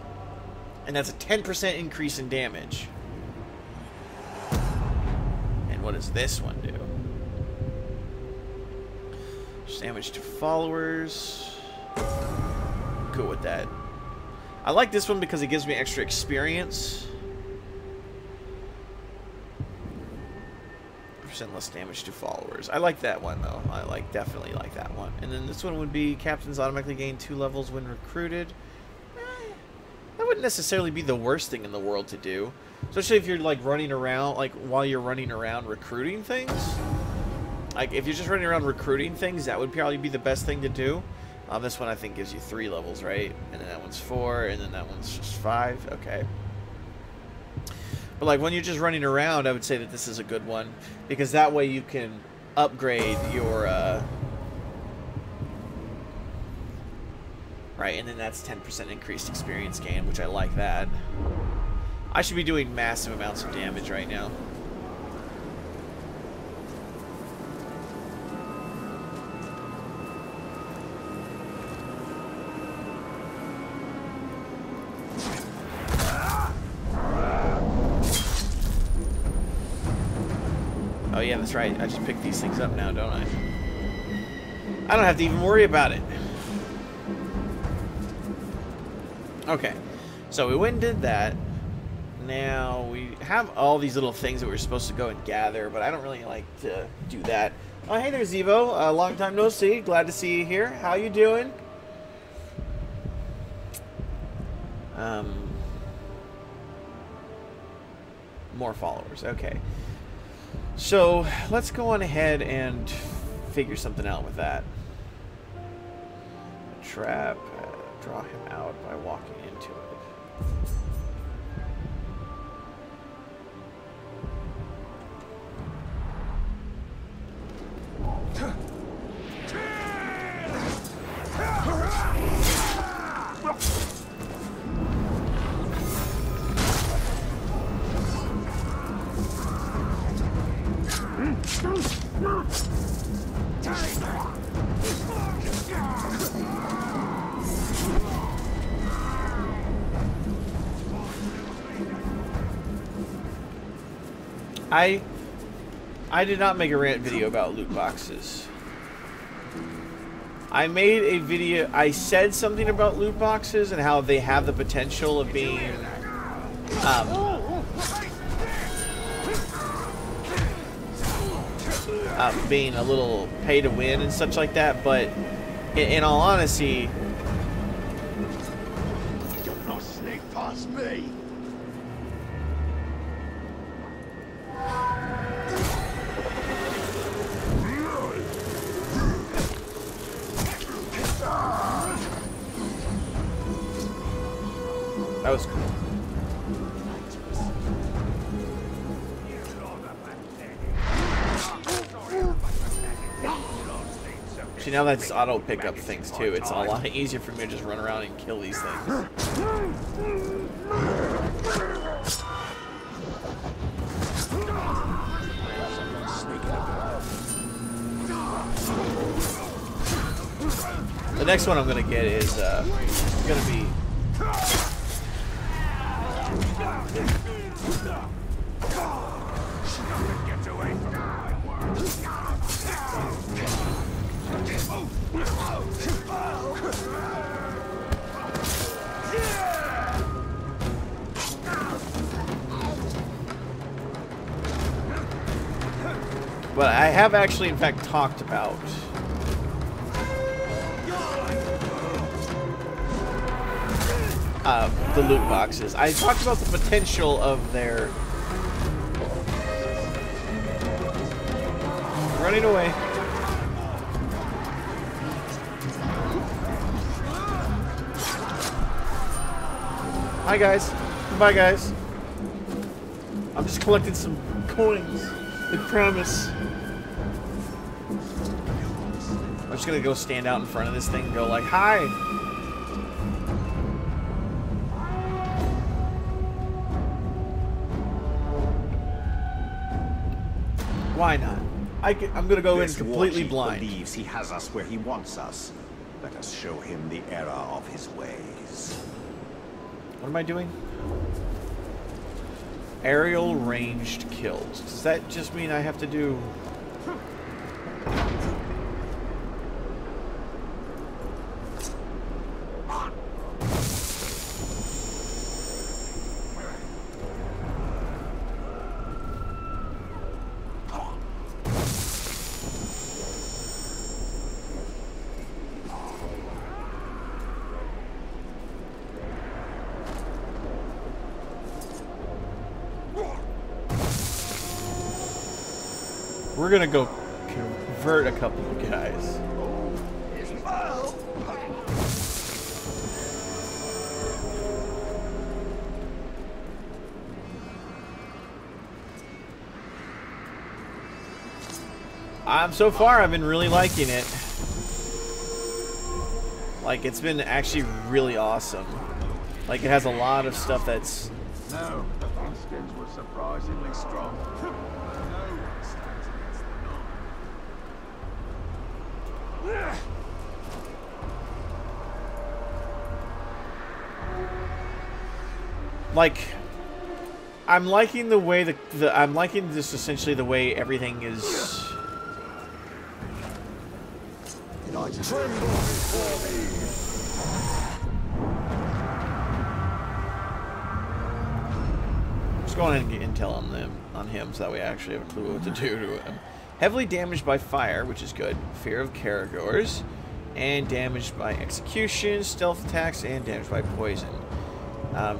Speaker 1: And that's a 10% increase in damage. And what does this one do? Just damage to followers. Cool with that. I like this one because it gives me extra experience. Less damage to followers. I like that one though. I definitely like that one. And then this one would be captains automatically gain 2 levels when recruited. That wouldn't necessarily be the worst thing in the world to do, especially if you're like running around, like while you're running around recruiting things. Like if you're just running around recruiting things, that would probably be the best thing to do. This one I think gives you 3 levels, right? And then that one's 4, and then that one's just 5. Okay. But like when you're just running around, I would say that this is a good one because that way you can upgrade your right, and then that's 10% increased experience gain, which I like that. I should be doing massive amounts of damage right now. Oh yeah, that's right. I just pick these things up now, don't I? I don't have to even worry about it. Okay. So we went and did that. now we have all these little things that we're supposed to go and gather, but I don't really like to do that. Oh, hey there, Zevo. Long time no see. Glad to see you here. How you doing? More followers. Okay. So let's go on ahead and figure something out with that. Trap. Draw him out by walking into it. I did not make a rant video about loot boxes. I made a video, I said something about loot boxes and how they have the potential of being being a little pay to win and such like that, but in all honesty,
Speaker 3: You're not sneak past me.
Speaker 1: that was cool. See, now that's auto pickup things too. It's a lot easier for me to just run around and kill these things. The next one I'm gonna get is gonna be but I have actually, in fact, talked about the loot boxes. I talked about the potential of their running away. Hi guys. Bye guys. I'm just collecting some coins. I promise. I'm just gonna go stand out in front of this thing and go like, hi. Why not? I'm gonna go in completely blind.
Speaker 4: Believes he has us where he wants us. Let us show him the error of his ways.
Speaker 1: What am I doing? Aerial ranged kills. Does that just mean I have to do... We're gonna go convert a couple of guys. So far I've been really liking it. Like, it's been actually really awesome. Like, it has a lot of stuff that's...
Speaker 3: No, the Finskins were surprisingly strong.
Speaker 1: Like, I'm liking the way I'm liking just essentially the way everything is. go ahead and get intel on him so that we actually have a clue what to do to him. Heavily damaged by fire, which is good. Fear of Caragors. And damaged by execution, stealth attacks, and damaged by poison.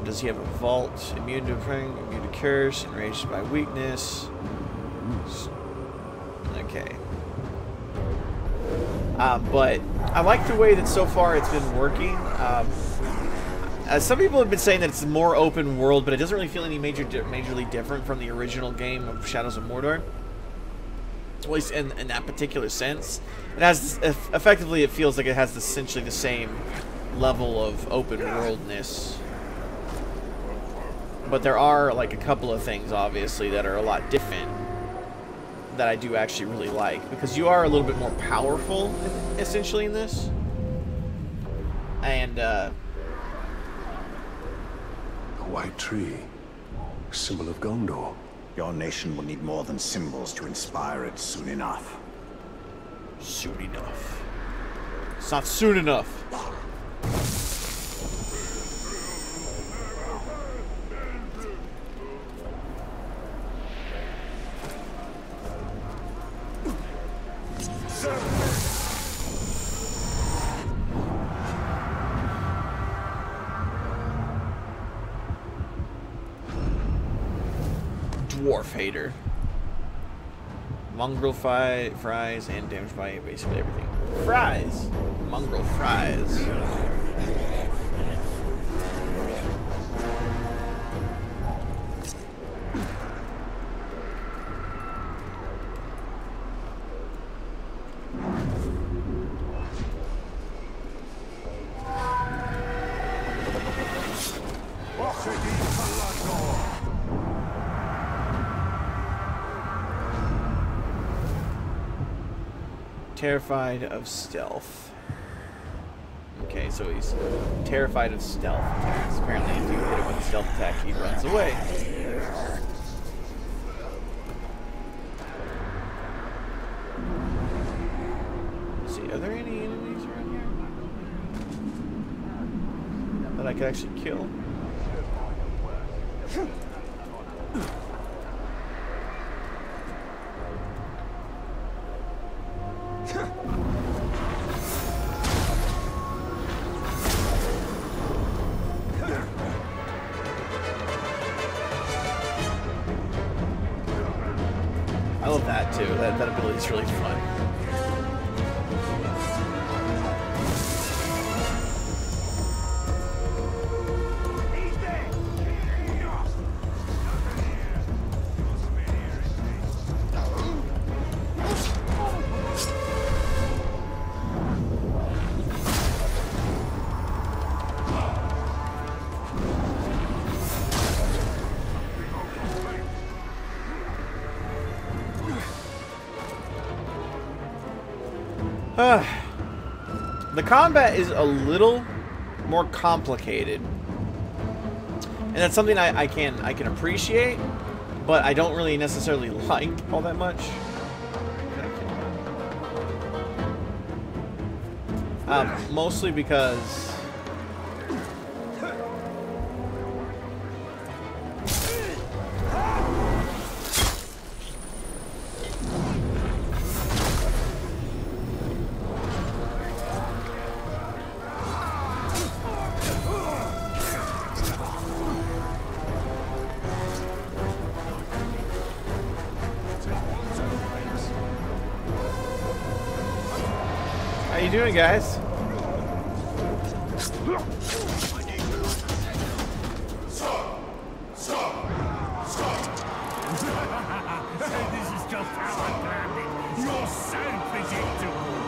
Speaker 1: Does he have a vault? Immune to praying, immune to curse, enraged by weakness. Okay. But I like the way that so far it's been working. Some people have been saying that it's more open world, but it doesn't really feel any majorly different from the original game of Shadows of Mordor. At least in that particular sense. It has effectively, it feels like it has essentially the same level of open worldness. But there are like a couple of things, obviously, that are a lot different that I do actually really like, because you are a little bit more powerful, essentially, in this. And
Speaker 2: a white tree, symbol of Gondor.
Speaker 4: Your nation will need more than symbols to inspire it soon enough.
Speaker 1: Soon enough. It's not soon enough. Dwarf hater. Mongrel fries and damaged by basically everything. Fries! Mongrel fries. Terrified of stealth. Okay, so he's terrified of stealth attacks. Apparently, if you hit him with a stealth attack, he runs away. Let's see, are there any enemies around here that I could actually kill? I love that too. That ability is really fun. The combat is a little more complicated, and that's something I can appreciate, but I don't really necessarily like all that much. Mostly because how you doing, guys?
Speaker 3: This is just how I planned it. You're so predictable.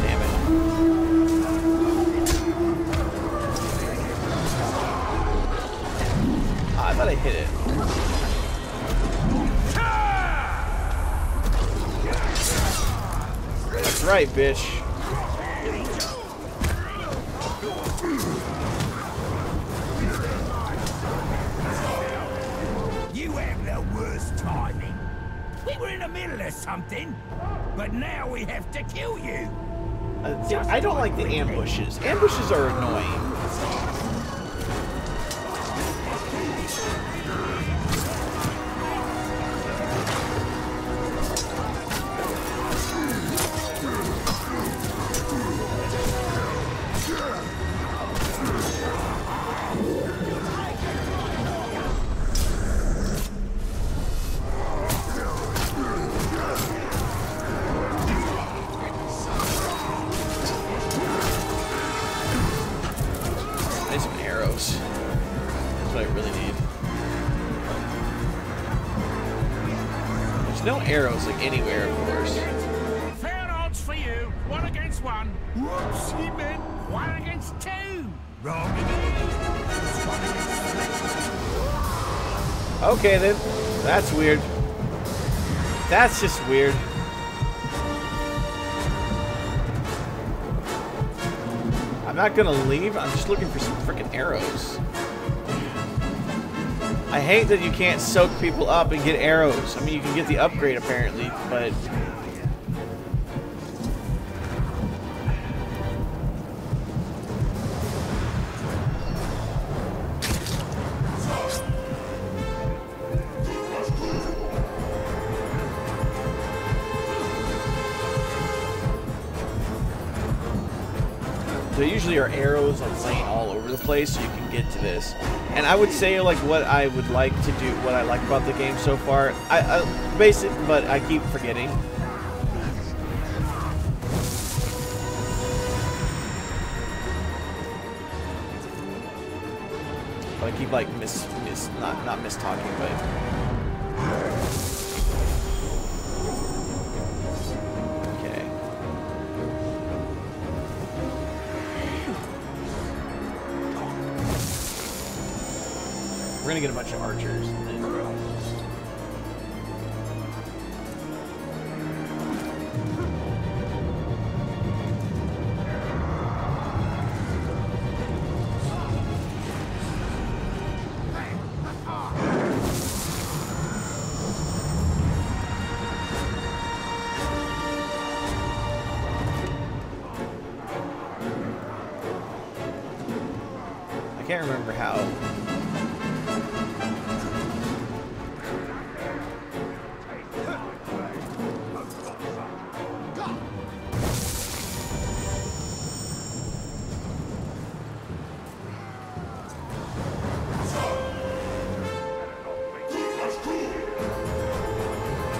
Speaker 1: Damn it. I thought I hit it. That's right, bitch.
Speaker 3: You have the We were in the middle of something, but now we have to kill you.
Speaker 1: I don't like the ambushes. Ambushes are annoying. No arrows like anywhere, of course.
Speaker 3: Fair odds for you. 1 against 1. Whoops, he meant 1 against 2. Wrong again.
Speaker 1: Okay then. That's weird. That's just weird. I'm not gonna leave. I'm just looking for some freaking arrows. I hate that you can't soak people up and get arrows. I mean, you can get the upgrade apparently, but... There usually are arrows like laying all over the place, so you can get to this. And I would say like what I would like to do, what I like about the game so far. But I keep forgetting. But I keep like not mis-talking, but. We're gonna get a bunch of archers. I can't remember how.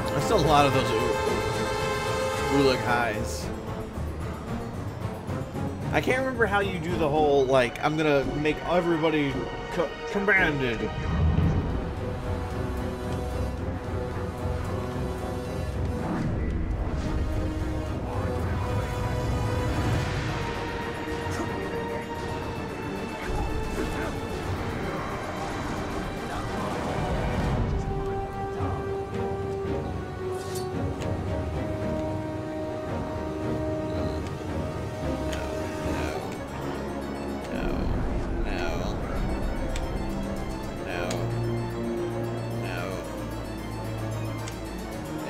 Speaker 1: There's a lot of those Ulag highs. I can't remember how you do the whole, like, I'm gonna make everybody commanded.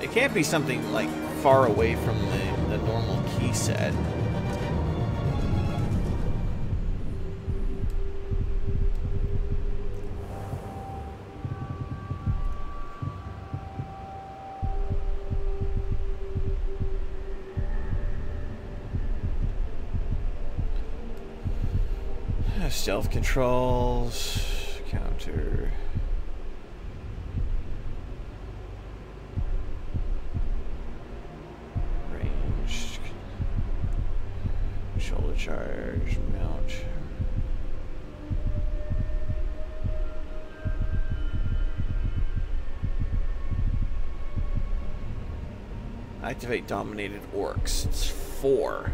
Speaker 1: It can't be something like far away from the normal key set. Stealth controls, counter. Shoulder charge, mount. Activate dominated orcs. It's 4.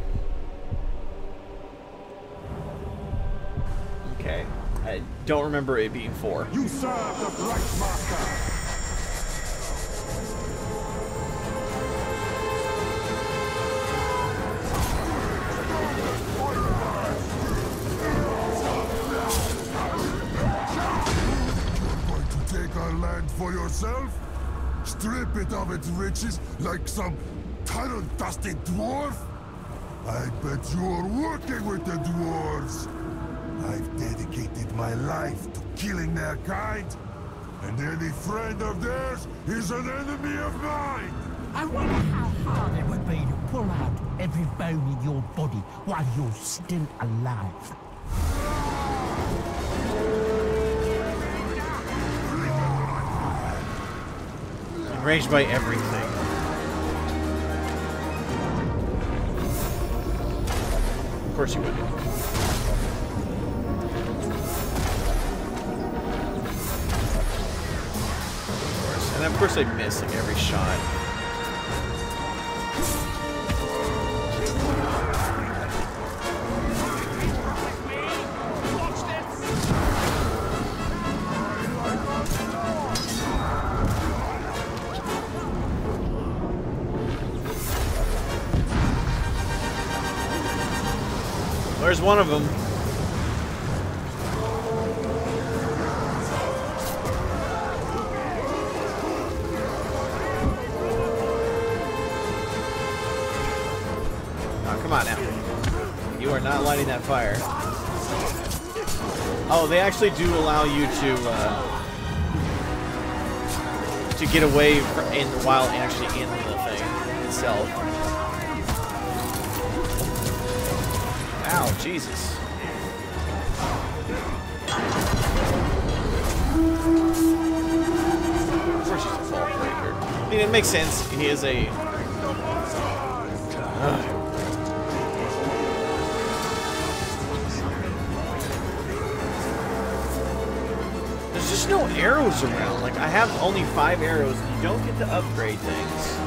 Speaker 1: Okay. I don't remember it being 4.
Speaker 8: You serve the Bright Master!
Speaker 10: For yourself?
Speaker 8: Strip it of its riches like some tunnel-dusted dwarf? I bet you're working with the dwarves. I've dedicated my life to killing their kind, and any friend of theirs is an enemy of mine!
Speaker 10: I wonder how hard it would be to pull out every bone in your body while you're still alive.
Speaker 1: Enraged by everything. Of course you would. And of course I miss like every shot. There's one of them. Oh, come on now. You are not lighting that fire. Oh, they actually do allow you to get away while actually in the thing itself. Ow, Jesus. Of course he's a fall breaker. I mean, it makes sense. He is a... There's just no arrows around. Like, I have only 5 arrows, and you don't get to upgrade things.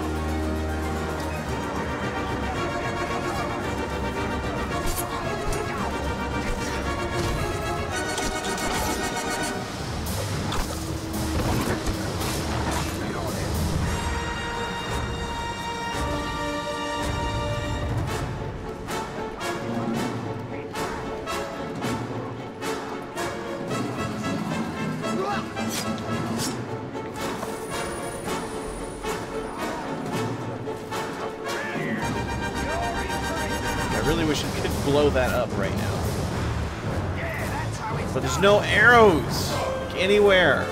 Speaker 1: I really wish I could blow that up right now. But there's no arrows anywhere.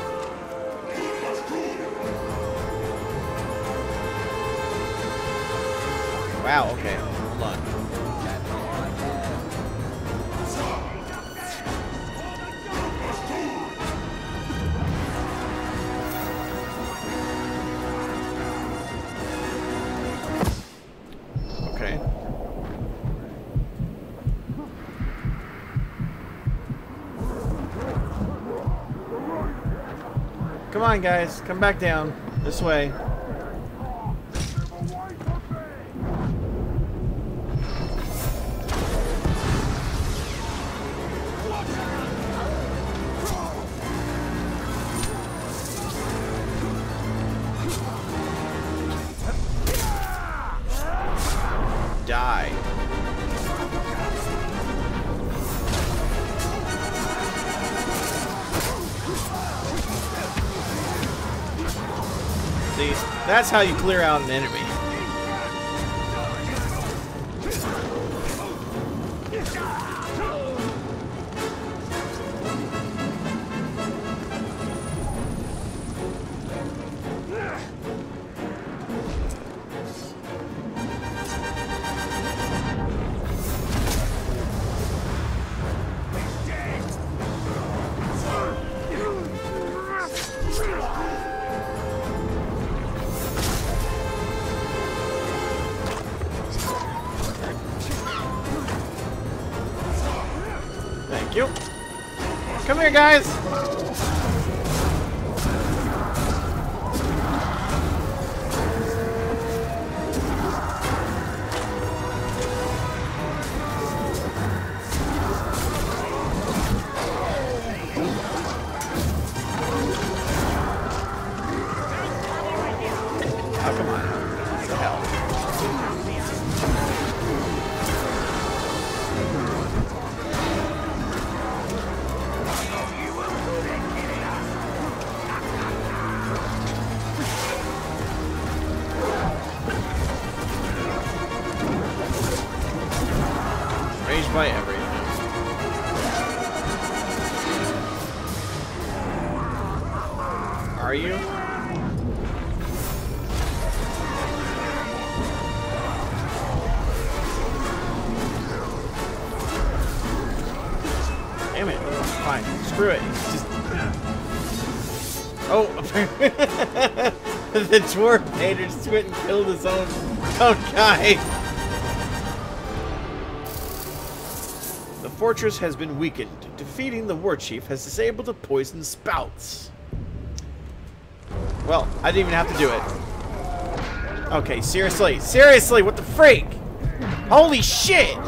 Speaker 1: Wow, okay. Hold on. Okay. Come on, guys. Come back down. This way. Die. See, that's how you clear out an enemy. Thank you. Come here, guys. Oh, come on. What the hell? are you? Damn it. Fine. Screw it. Just... Oh, the dwarf painter just went and killed his own guy. The fortress has been weakened. Defeating the war chief has disabled the poison spouts. Well, I didn't even have to do it. Okay, seriously. Seriously, what the freak? Holy shit!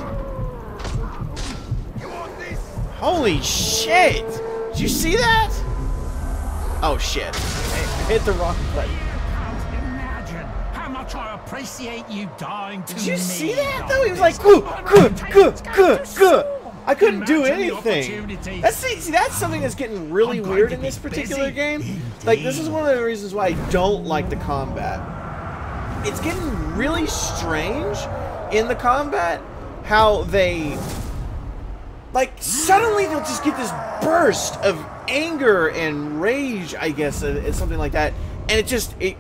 Speaker 1: Holy shit! Did you see that? Oh shit. I hit the wrong button.
Speaker 10: Imagine how much I appreciate you dying to me.
Speaker 1: Did you see that though? He was like, good. I couldn't do anything. That's something that's getting really weird in this particular game. Like, this is one of the reasons why I don't like the combat. It's getting really strange in the combat how they, like, suddenly they'll just get this burst of anger and rage, I guess, something like that, and it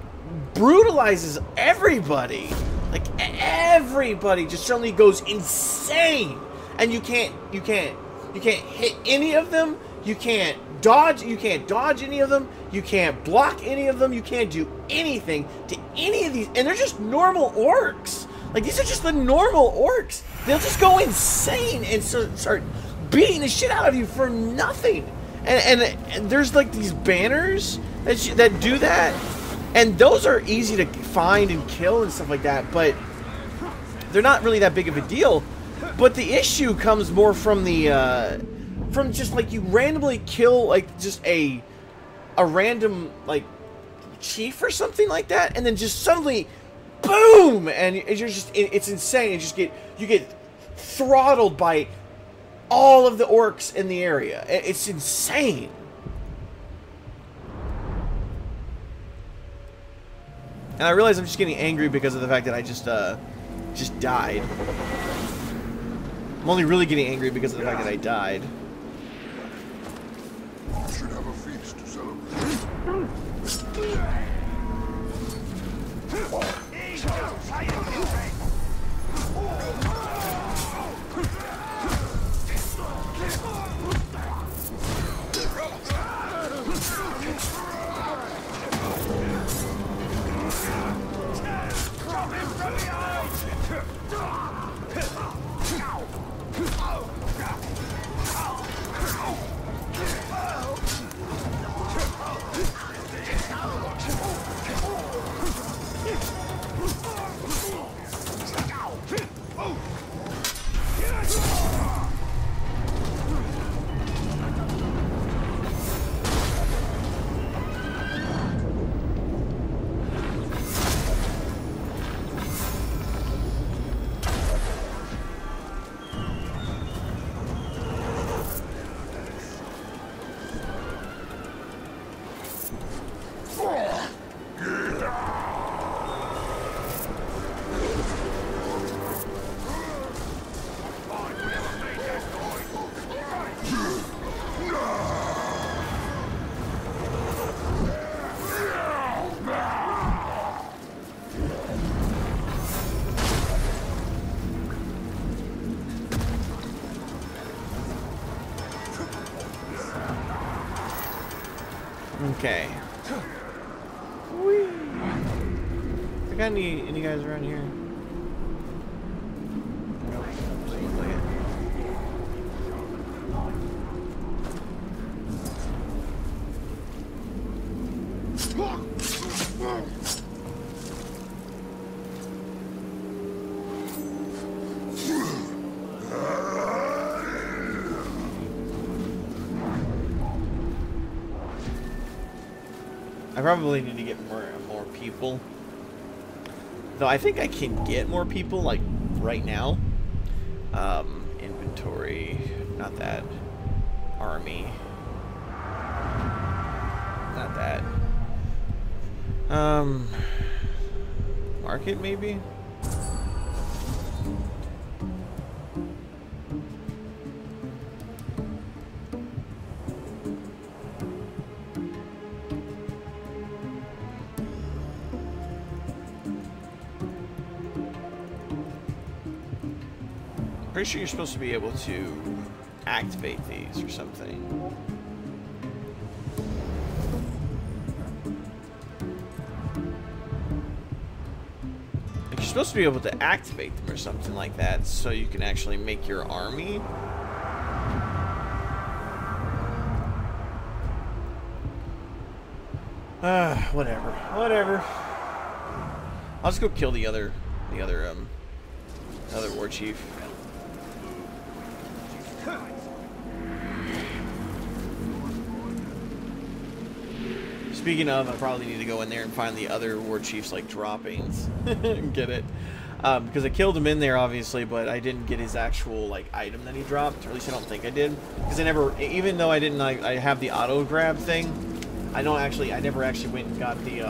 Speaker 1: brutalizes everybody. Like, everybody just suddenly goes insane. And you can't hit any of them. You can't dodge any of them. You can't block any of them. You can't do anything to any of these. And they're just normal orcs. Like, these are just the normal orcs. They'll just go insane and start beating the shit out of you for nothing. And there's like these banners that do that, and those are easy to find and kill and stuff like that. But they're not really that big of a deal. But the issue comes more from the from just like you randomly kill like just a random like chief or something like that, and then just suddenly boom, and you're just it's insane. You get throttled by all of the orcs in the area. It's insane. And I realize I'm just getting angry because of the fact that I just died. I'm only really getting angry because of the fact that I died.
Speaker 8: You should have a feast to celebrate.
Speaker 1: Okay. Whee. I got any guys around here? Nope. Doesn't look like it. I probably need to get more people. Though I think I can get more people, like, right now. Inventory. Not that. Army. Not that. Market, maybe? Pretty sure you're supposed to be able to activate these or something. Like you're supposed to be able to activate them or something like that, so you can actually make your army. Whatever. I'll just go kill the other war chief. Speaking of, I probably need to go in there and find the other war chief's like droppings and get it. Because I killed him in there, obviously, but I didn't get his actual like item that he dropped. Or at least I don't think I did. Because I never, even though I didn't, I have the auto grab thing. I never actually went and got the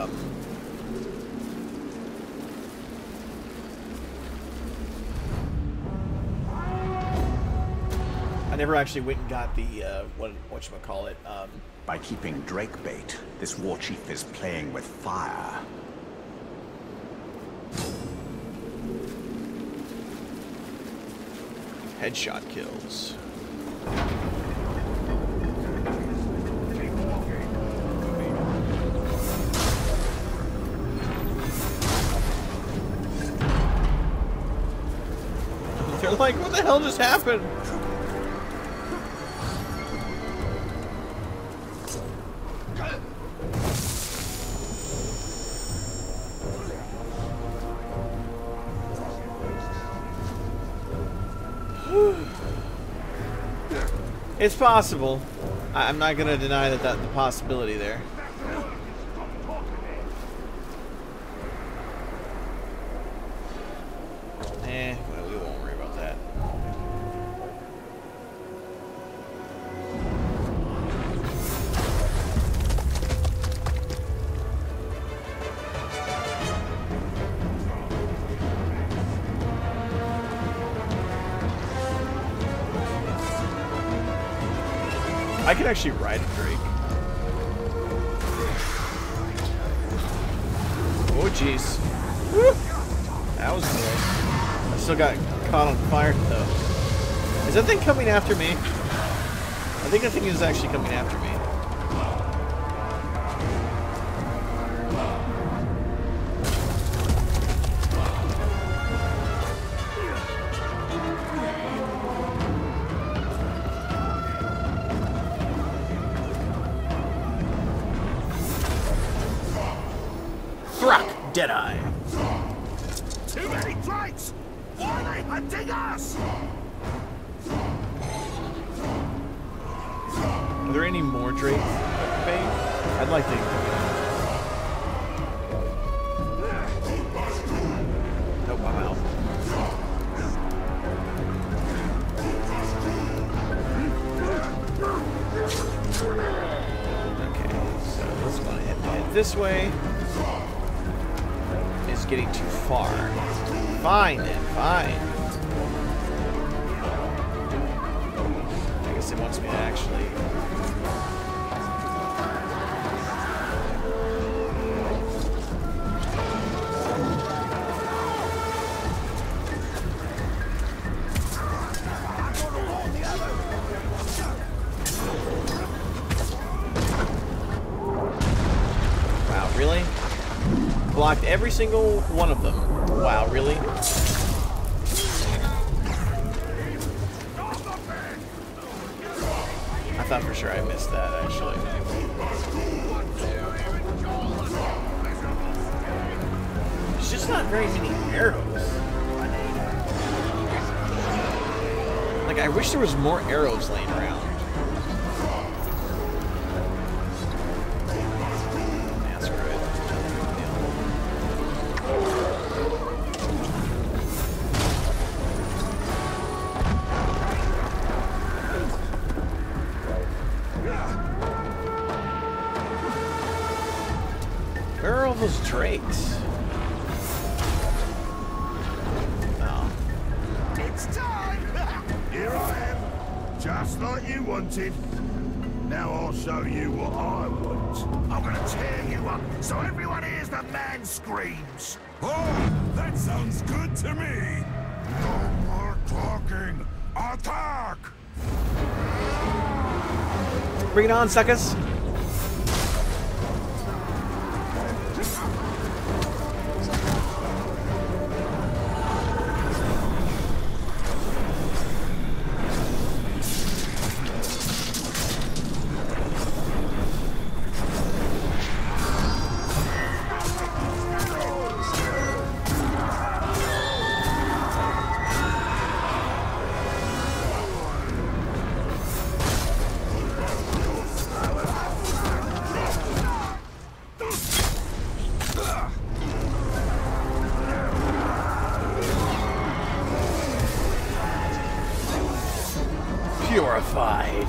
Speaker 1: whatchamacallit.
Speaker 4: By keeping Drake bait, this war chief is playing with fire.
Speaker 1: Headshot kills. They're like, what the hell just happened? It's possible. I'm not going to deny that the possibility there. Well, we won't worry about that. I could actually ride a Drake. Oh, jeez. That was close. I still got caught on fire, though. Is that thing coming after me? I think that thing is actually coming after me. Deadeye.
Speaker 3: Too many Drakes! Why are they hunting us?
Speaker 1: Are there any more Drake Bane? I'd like to. Nope, I'm out. Okay, so let's go ahead and head this way. Getting too far. Fine then, fine. I guess it wants me to actually... Wow, really? Blocked every single one of them. Wow, really? I thought for sure I missed that, actually. There's just not very many arrows. Like, I wish there was more arrows laying around. Where are all those Drakes? Oh.
Speaker 3: It's time! Here I am, just like you wanted. Now I'll show you what I want. I'm gonna tear you up so everyone hears the man screams.
Speaker 8: Oh, that sounds good to me.
Speaker 3: No more Talking. Attack!
Speaker 1: Bring it on, suckers. Purified.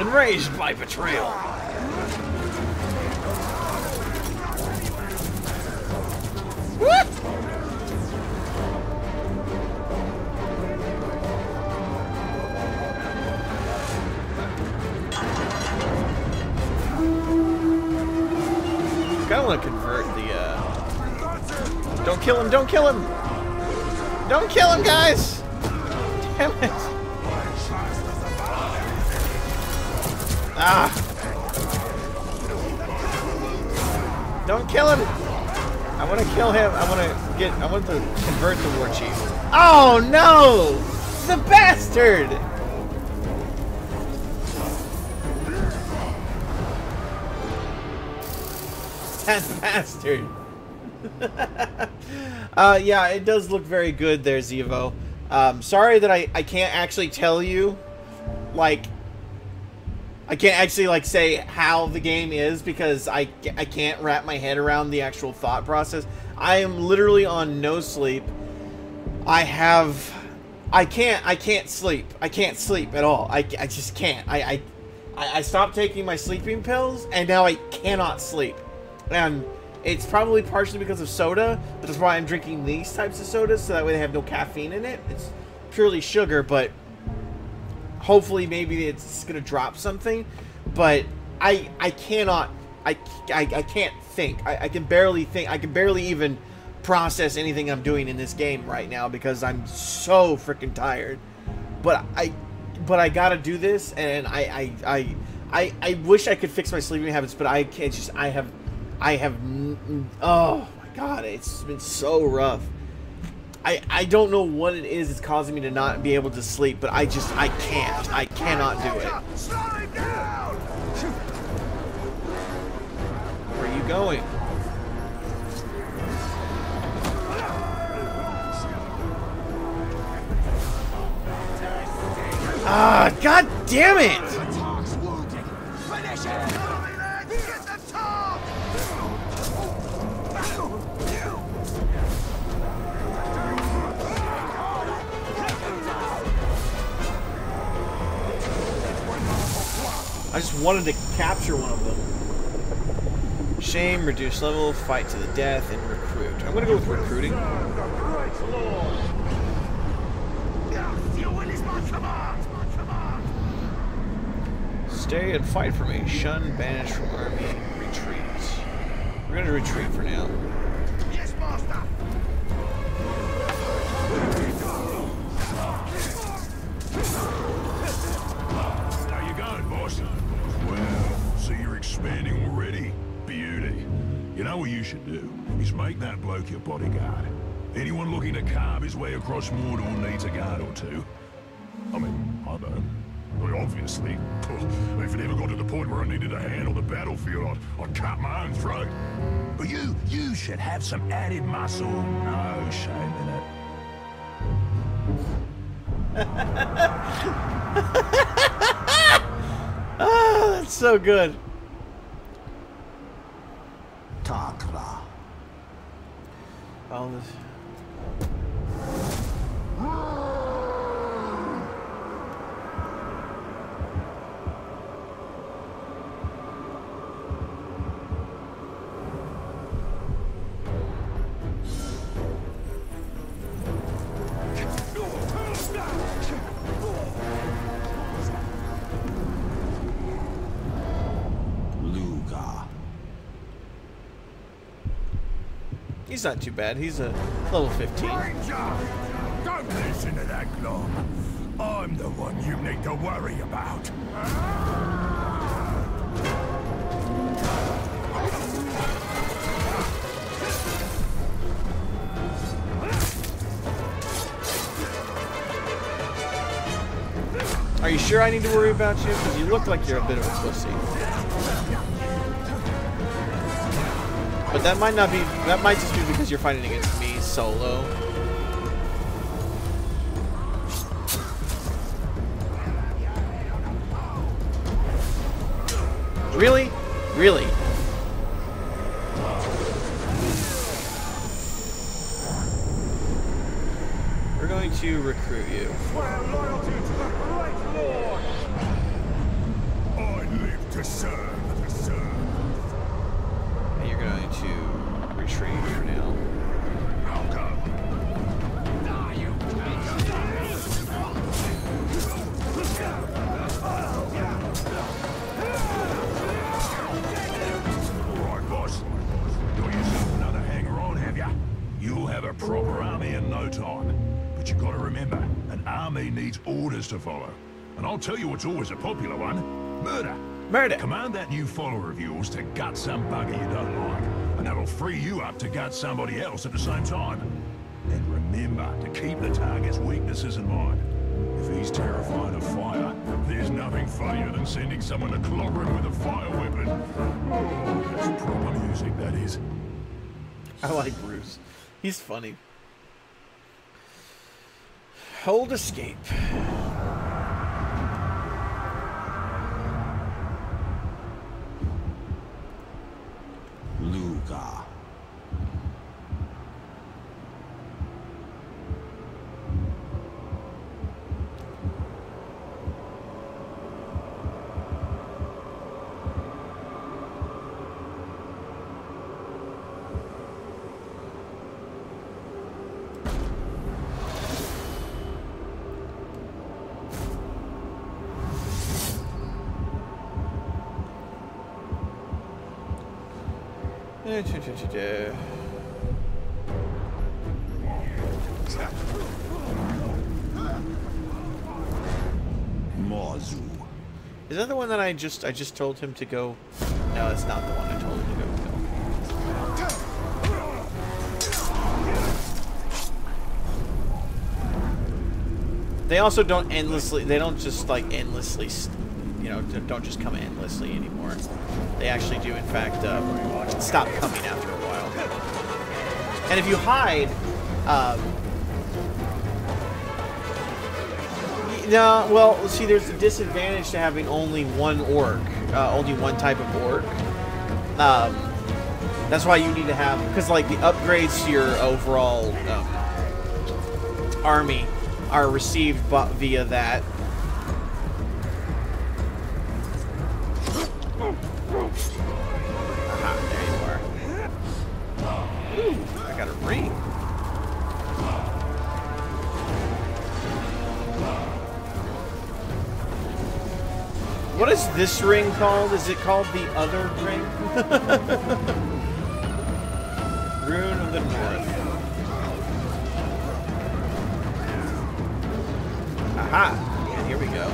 Speaker 1: Enraged by betrayal. What? I want to convert the, Don't kill him, don't kill him! Don't kill him, guys! Damn it! Ah! Don't kill him! I want to kill him. I want to convert the war chief. Oh no! The bastard! That bastard. Yeah, it does look very good there, Zevo. Sorry that I can't actually tell you, like, I can't actually, like, say how the game is because I can't wrap my head around the actual thought process. I am literally on no sleep. I can't sleep. I can't sleep at all. I just can't. I stopped taking my sleeping pills, and now I cannot sleep. And it's probably partially because of soda, but that's why I'm drinking these types of sodas, so that way they have no caffeine in it. It's purely sugar, but hopefully maybe it's gonna drop something. But I cannot, I can't think. I can barely think. I can barely even process anything I'm doing in this game right now because I'm so freaking tired. But I gotta do this, and I wish I could fix my sleeping habits, but I can't. I have, oh my god, it's been so rough. I don't know what it is that's causing me to not be able to sleep, but I can't. I cannot do it. Where are you going? Ah, god damn it! I just wanted to capture one of them. Shame, reduce level, fight to the death, and recruit. I'm gonna go with recruiting. Stay and fight for me. Shun, banish from army, retreat. We're gonna retreat for now.
Speaker 3: Yes, master.
Speaker 8: How you going, boss? Well, see you're expanding already. Beauty. You know what you should do? Is make that bloke your bodyguard. Anyone looking to carve his way across Mordor needs a guard or two. I mean, I don't. I mean, obviously. If it ever got to the point where I needed a hand on the battlefield, I'd cut my own throat. But you should have some added muscle. No shame in it.
Speaker 1: That's so good.
Speaker 10: Takla.
Speaker 1: All this. He's not too bad. He's a level 15.
Speaker 3: Ranger! Don't listen to that glom. I'm the one you need to worry about.
Speaker 1: Are you sure I need to worry about you? Because you look like you're a bit of a pussy. But that might not be, that might just be because you're fighting against me solo. Really? Really? We're going to recruit you.
Speaker 3: Swear loyalty to the great lord! I live to serve.
Speaker 1: And you're going to retreat for now.
Speaker 3: I'll go. Alright, boss. Got yourself another hanger-on, have ya? You'll have a proper army in no time. But you gotta remember, an army needs orders to follow. And I'll tell you what's always a popular one. Murder.
Speaker 1: Murder.
Speaker 3: Command that new follower of yours to gut some bugger you don't like, and that'll free you up to gut somebody else at the same time. And remember to keep the target's weaknesses in mind. If he's terrified of fire, there's nothing funnier than sending someone to clobber him with a fire weapon. Oh, that's proper music, that is.
Speaker 1: I like Bruce. He's funny. Hold escape.
Speaker 10: Luga.
Speaker 1: Is that the one that I just told him to go? No, it's not the one I told him to go. They also don't endlessly. They don't just like endlessly. You know, don't just come endlessly anymore. They actually do, in fact, stop coming after a while. And if you hide, no, well, see, there's a disadvantage to having only one orc, only one type of orc. That's why you need to have, because like the upgrades to your overall army are received via that. Aha, there you are. Ooh, I got a ring. What is this ring called? Is it called the other ring? Rune of the North. Aha! And here we go.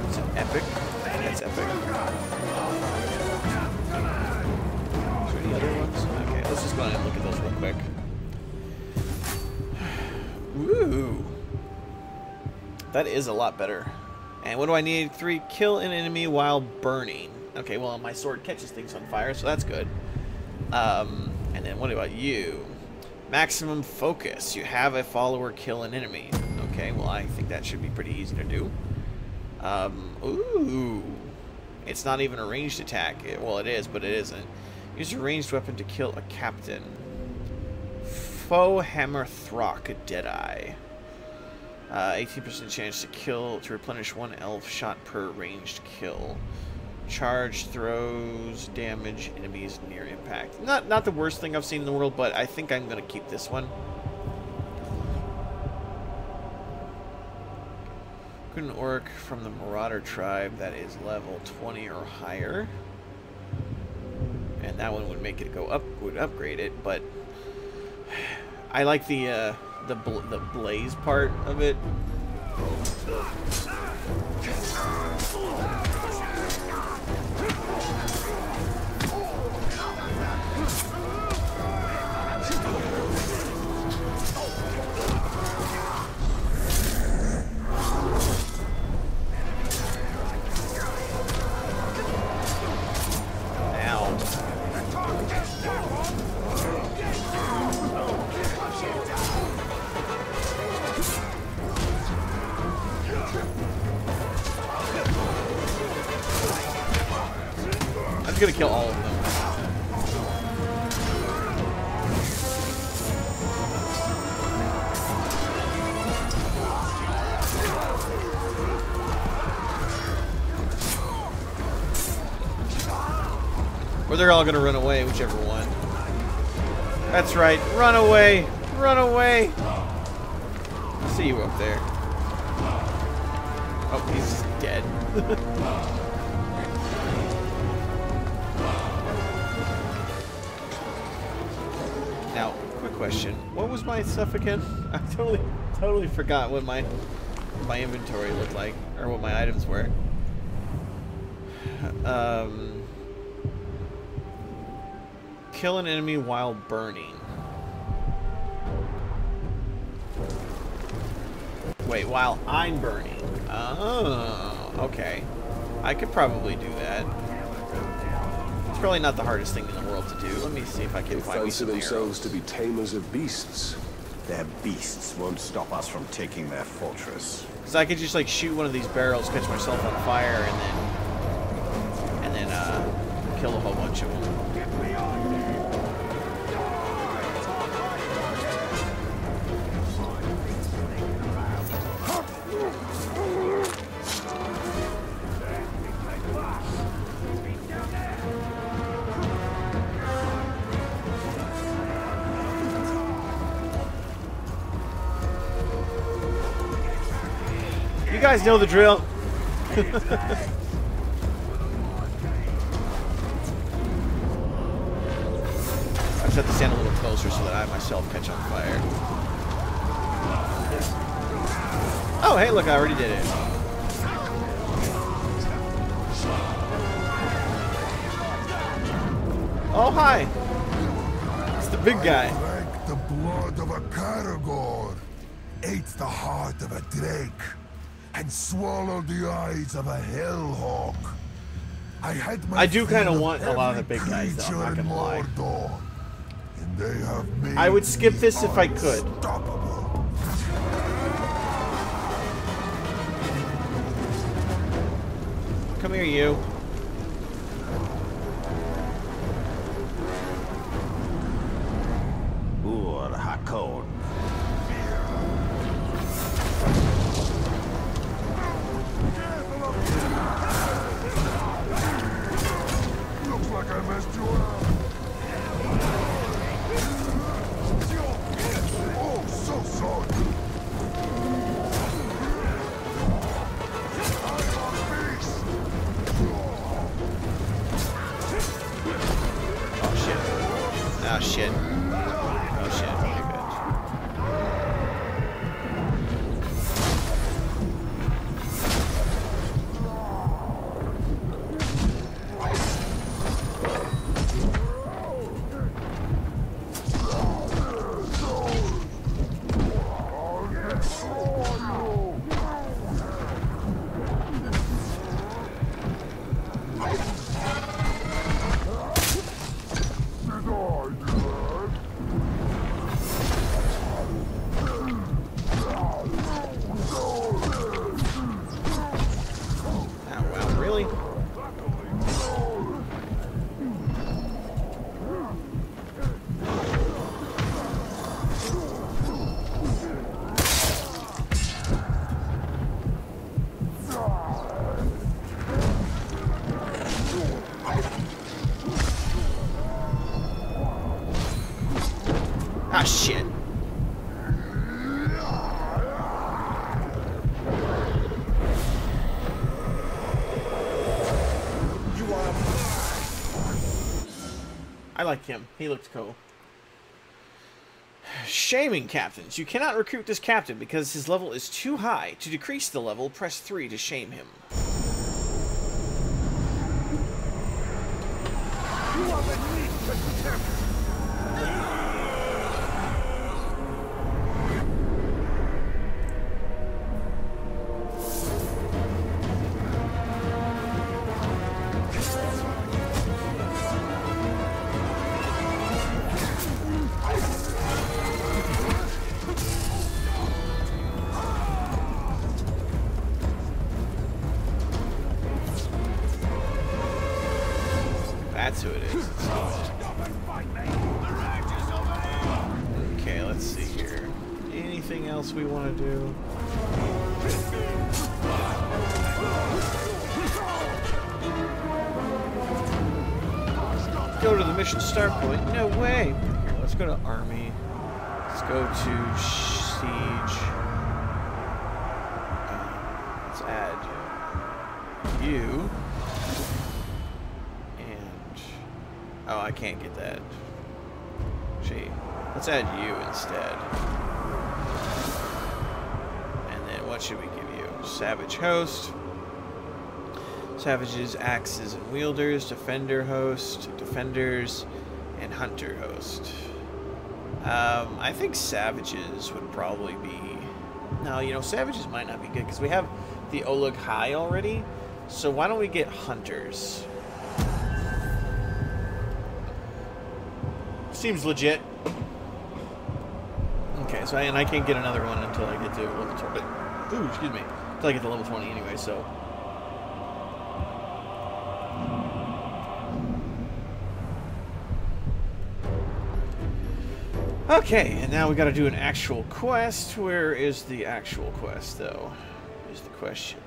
Speaker 1: It's an epic. That's epic. Are the other ones? Okay, let's just go ahead and look at those real quick. Woo! That is a lot better. And what do I need? 3, kill an enemy while burning. Okay, well, my sword catches things on fire, so that's good. And then what about you? Maximum focus. You have a follower kill an enemy. Okay, well, I think that should be pretty easy to do. Ooh. It's not even a ranged attack. Well, it is, but it isn't. Use a ranged weapon to kill a captain. Foe hammer throck Deadeye. 18% chance to replenish 1 elf shot per ranged kill. Charge throws damage enemies near impact. Not the worst thing I've seen in the world, but I think I'm gonna keep this one. An orc from the Marauder tribe that is level 20 or higher, and that one would make it go up, would upgrade it. But I like the blaze part of it. I'm gonna kill all of them. Or they're all gonna run away, whichever one. That's right, run away! Run away! I see you up there. Oh, he's dead. Now, quick question. What was my stuff again? I totally forgot what my inventory looked like, or what my items were. Kill an enemy while burning. Wait, while I'm burning. Oh, okay. I could probably do that. It's probably not the hardest thing in the world to do. Let me see if I can find
Speaker 2: fancy themselves to be tamers of beasts.
Speaker 4: Their beasts won't stop us from taking their fortress.
Speaker 1: Because I could just like shoot one of these barrels, catch myself on fire, and then kill a whole bunch of them. You guys know the drill. I just have to stand a little closer so that I myself catch on fire. Oh, hey, look, I already did it. Oh, hi. It's the big guy.
Speaker 8: Drank the blood of a Caragor, ate the heart of a Drake, and swallowed the eyes of a hellhawk. I
Speaker 1: do kind of want a lot of the big guys, though, I'm not gonna lie.
Speaker 8: Mordor, and they have made
Speaker 1: I would skip this if I could.
Speaker 8: unstoppable.
Speaker 1: Come here, you.
Speaker 4: Ur Hakon.
Speaker 8: Looks like I messed you up. Oh, so sorry.
Speaker 1: Oh, shit. Ah, shit. Oh, shit. Okay, good. Ah, shit. I like him. He looked cool. Shaming captains. You cannot recruit this captain because his level is too high. To decrease the level, press 3 to shame him.
Speaker 8: You are beneath the contempt.
Speaker 1: That's who it is. Okay, let's see here. Anything else we want to do? Go to the mission start point? No way! Here, let's go to Army. Let's go to Siege. Let's add you. Oh, I can't get that. Gee. Let's add you instead. And then what should we give you? Savage host. Savages, axes, and wielders. Defender host. Defenders. And hunter host. I think savages would probably be... No, you know, savages might not be good because we have the Oleg High already. So why don't we get hunters? Seems legit. Okay, so I can't get another one until I get to level 20. Ooh, excuse me. Until I get to level 20 anyway, so. Okay, and now we gotta do an actual quest. Where is the actual quest, though? Is the question.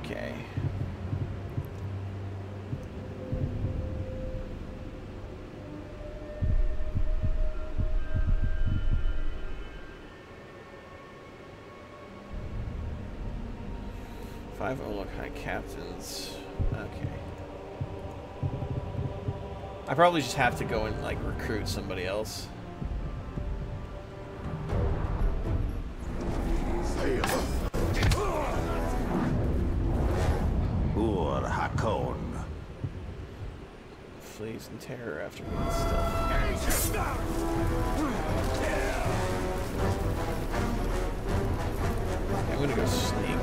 Speaker 1: Okay. Five Olokai captains. Okay. I probably just have to go and like recruit somebody else.
Speaker 4: Hakon.
Speaker 1: Flees in terror after being stealth. Okay, I'm gonna go sneak.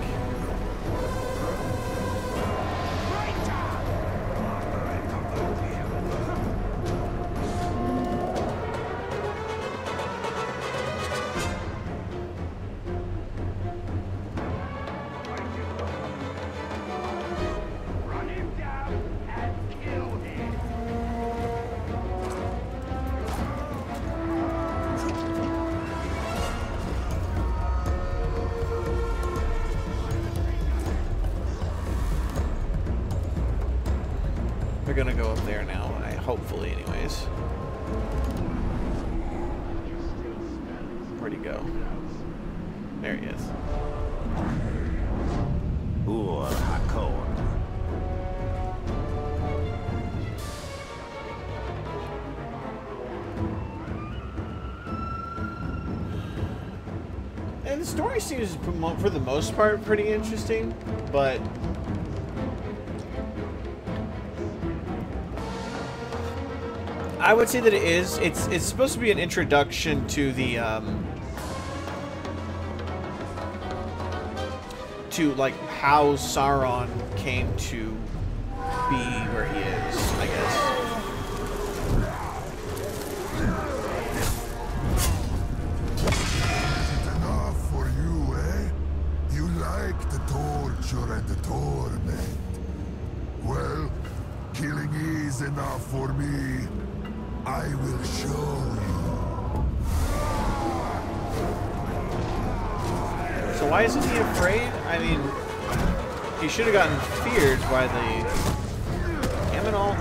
Speaker 1: We're gonna go up there now, hopefully anyways. Where'd he go? There he is.
Speaker 4: Hakon.
Speaker 1: And the story seems, for the most part, pretty interesting, but I would say that it is. It's supposed to be an introduction to the to like how Sauron came to be where he is, I guess.
Speaker 8: is enough for me. I will show you.
Speaker 1: So why isn't he afraid? I mean, he should have gotten feared by the Aminal.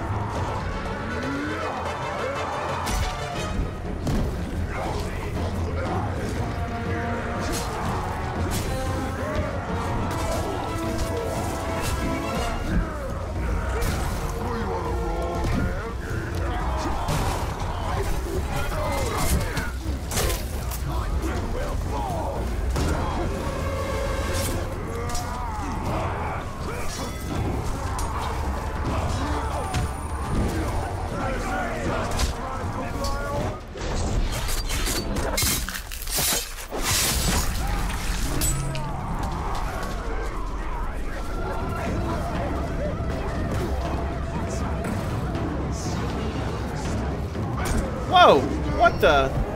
Speaker 1: Whoa! What the?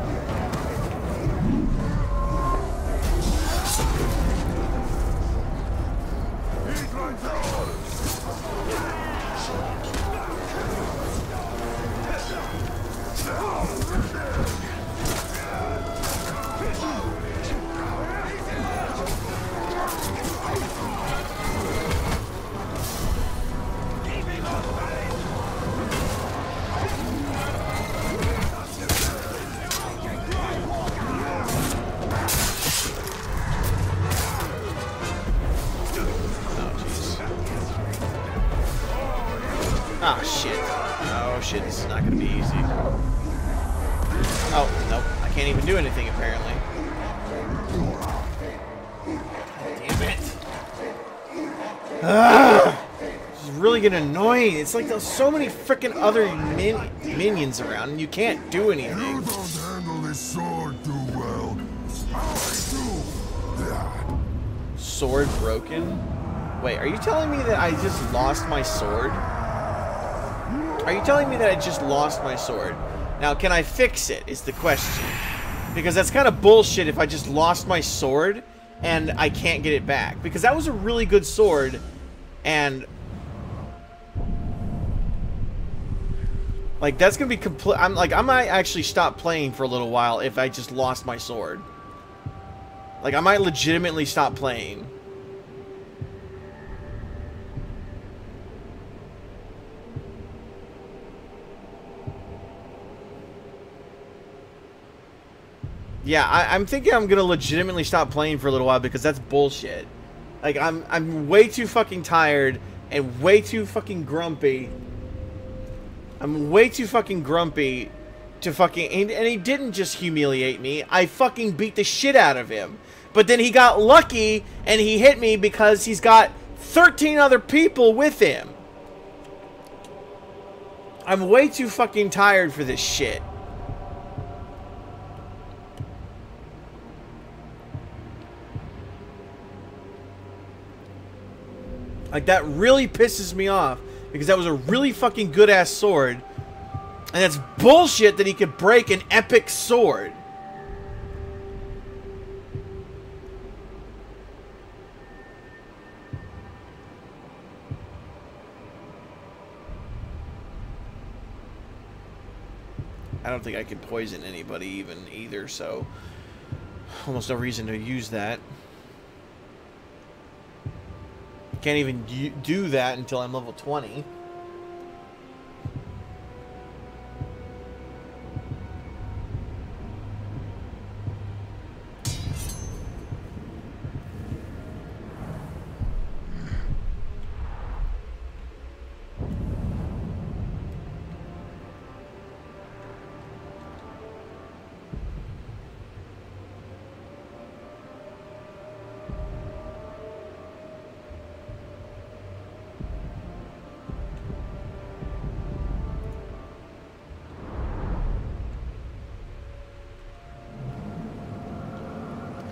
Speaker 1: Oh shit. Oh shit, this is not gonna be easy. Oh, nope. I can't even do anything apparently. Damn it. Ugh. This is really getting annoying. It's like there's so many freaking other minions around and you can't do anything.
Speaker 8: You don't handle this sword too well. I do that.
Speaker 1: Sword broken? Wait, are you telling me that I just lost my sword? Are you telling me that I just lost my sword? Now, can I fix it, is the question. Because that's kind of bullshit if I just lost my sword and I can't get it back. Because that was a really good sword, and... like, that's gonna be complete... I might actually stop playing for a little while if I just lost my sword. Like, I might legitimately stop playing. Yeah, I'm thinking I'm gonna legitimately stop playing for a little while because that's bullshit. Like, I'm way too fucking tired and way too fucking grumpy. I'm way too fucking grumpy to fucking... And he didn't just humiliate me. I fucking beat the shit out of him. But then he got lucky and he hit me because he's got 13 other people with him. I'm way too fucking tired for this shit. Like, that really pisses me off. Because that was a really fucking good-ass sword. And it's bullshit that he could break an epic sword. I don't think I could poison anybody either, so... almost no reason to use that. Can't even do that until I'm level 20.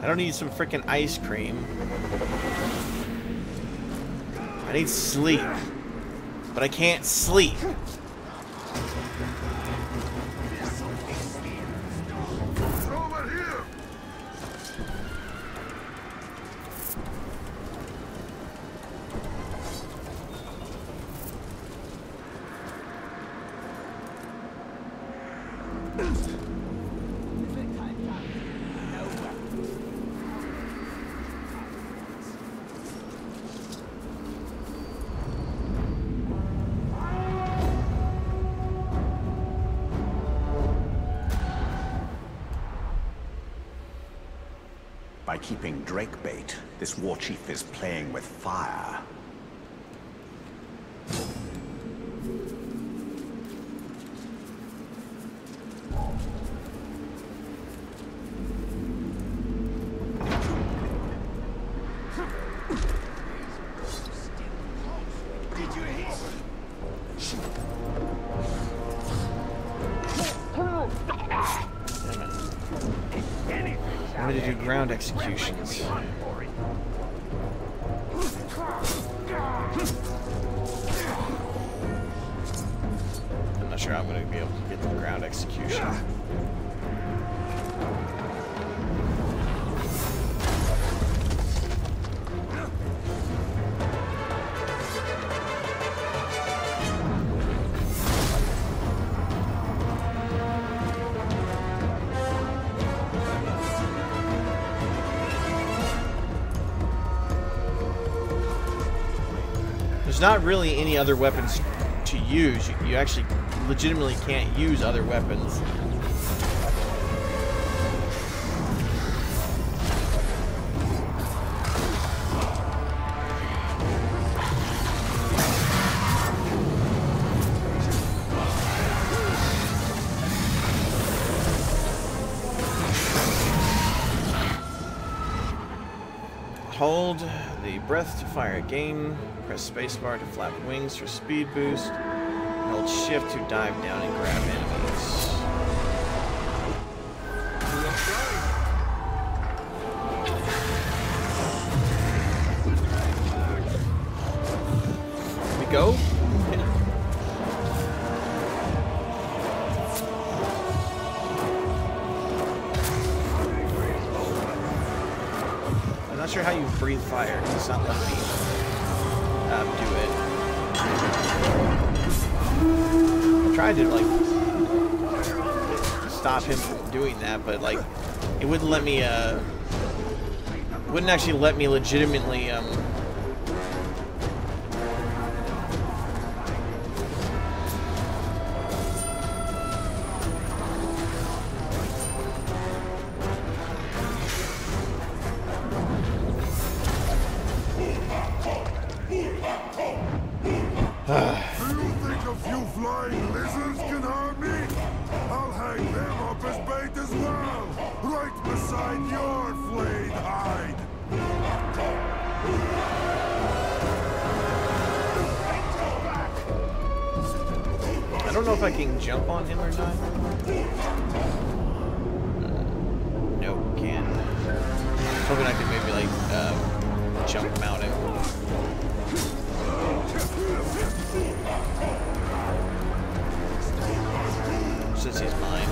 Speaker 1: I don't need some freaking ice cream. I need sleep. But I can't sleep.
Speaker 4: By keeping Drake bait, this war chief is playing with fire.
Speaker 1: I wanted to do ground executions. I'm not sure how I'm going to be able to get the ground execution. There's not really any other weapons to use. You actually legitimately can't use other weapons. Hold the breath to fire again. Press spacebar to flap wings for speed boost. Hold shift to dive down and grab enemies. We go? I'm not sure how you breathe fire. It's not letting me do it. I tried to like stop him from doing that, but like it wouldn't let me. Wouldn't actually let me legitimately
Speaker 8: Do you think a few flying lizards can harm me? I'll hang them up as bait as well, right beside your flayed hide.
Speaker 1: I don't know if I can jump on him or not. Nope, can. Hoping I could maybe like jump mount him. Since he's mine.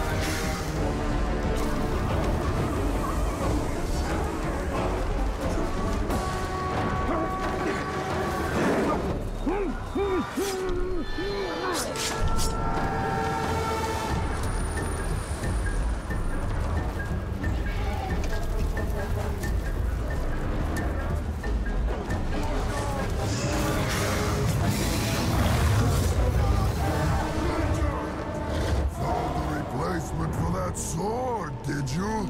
Speaker 8: Sword, did you?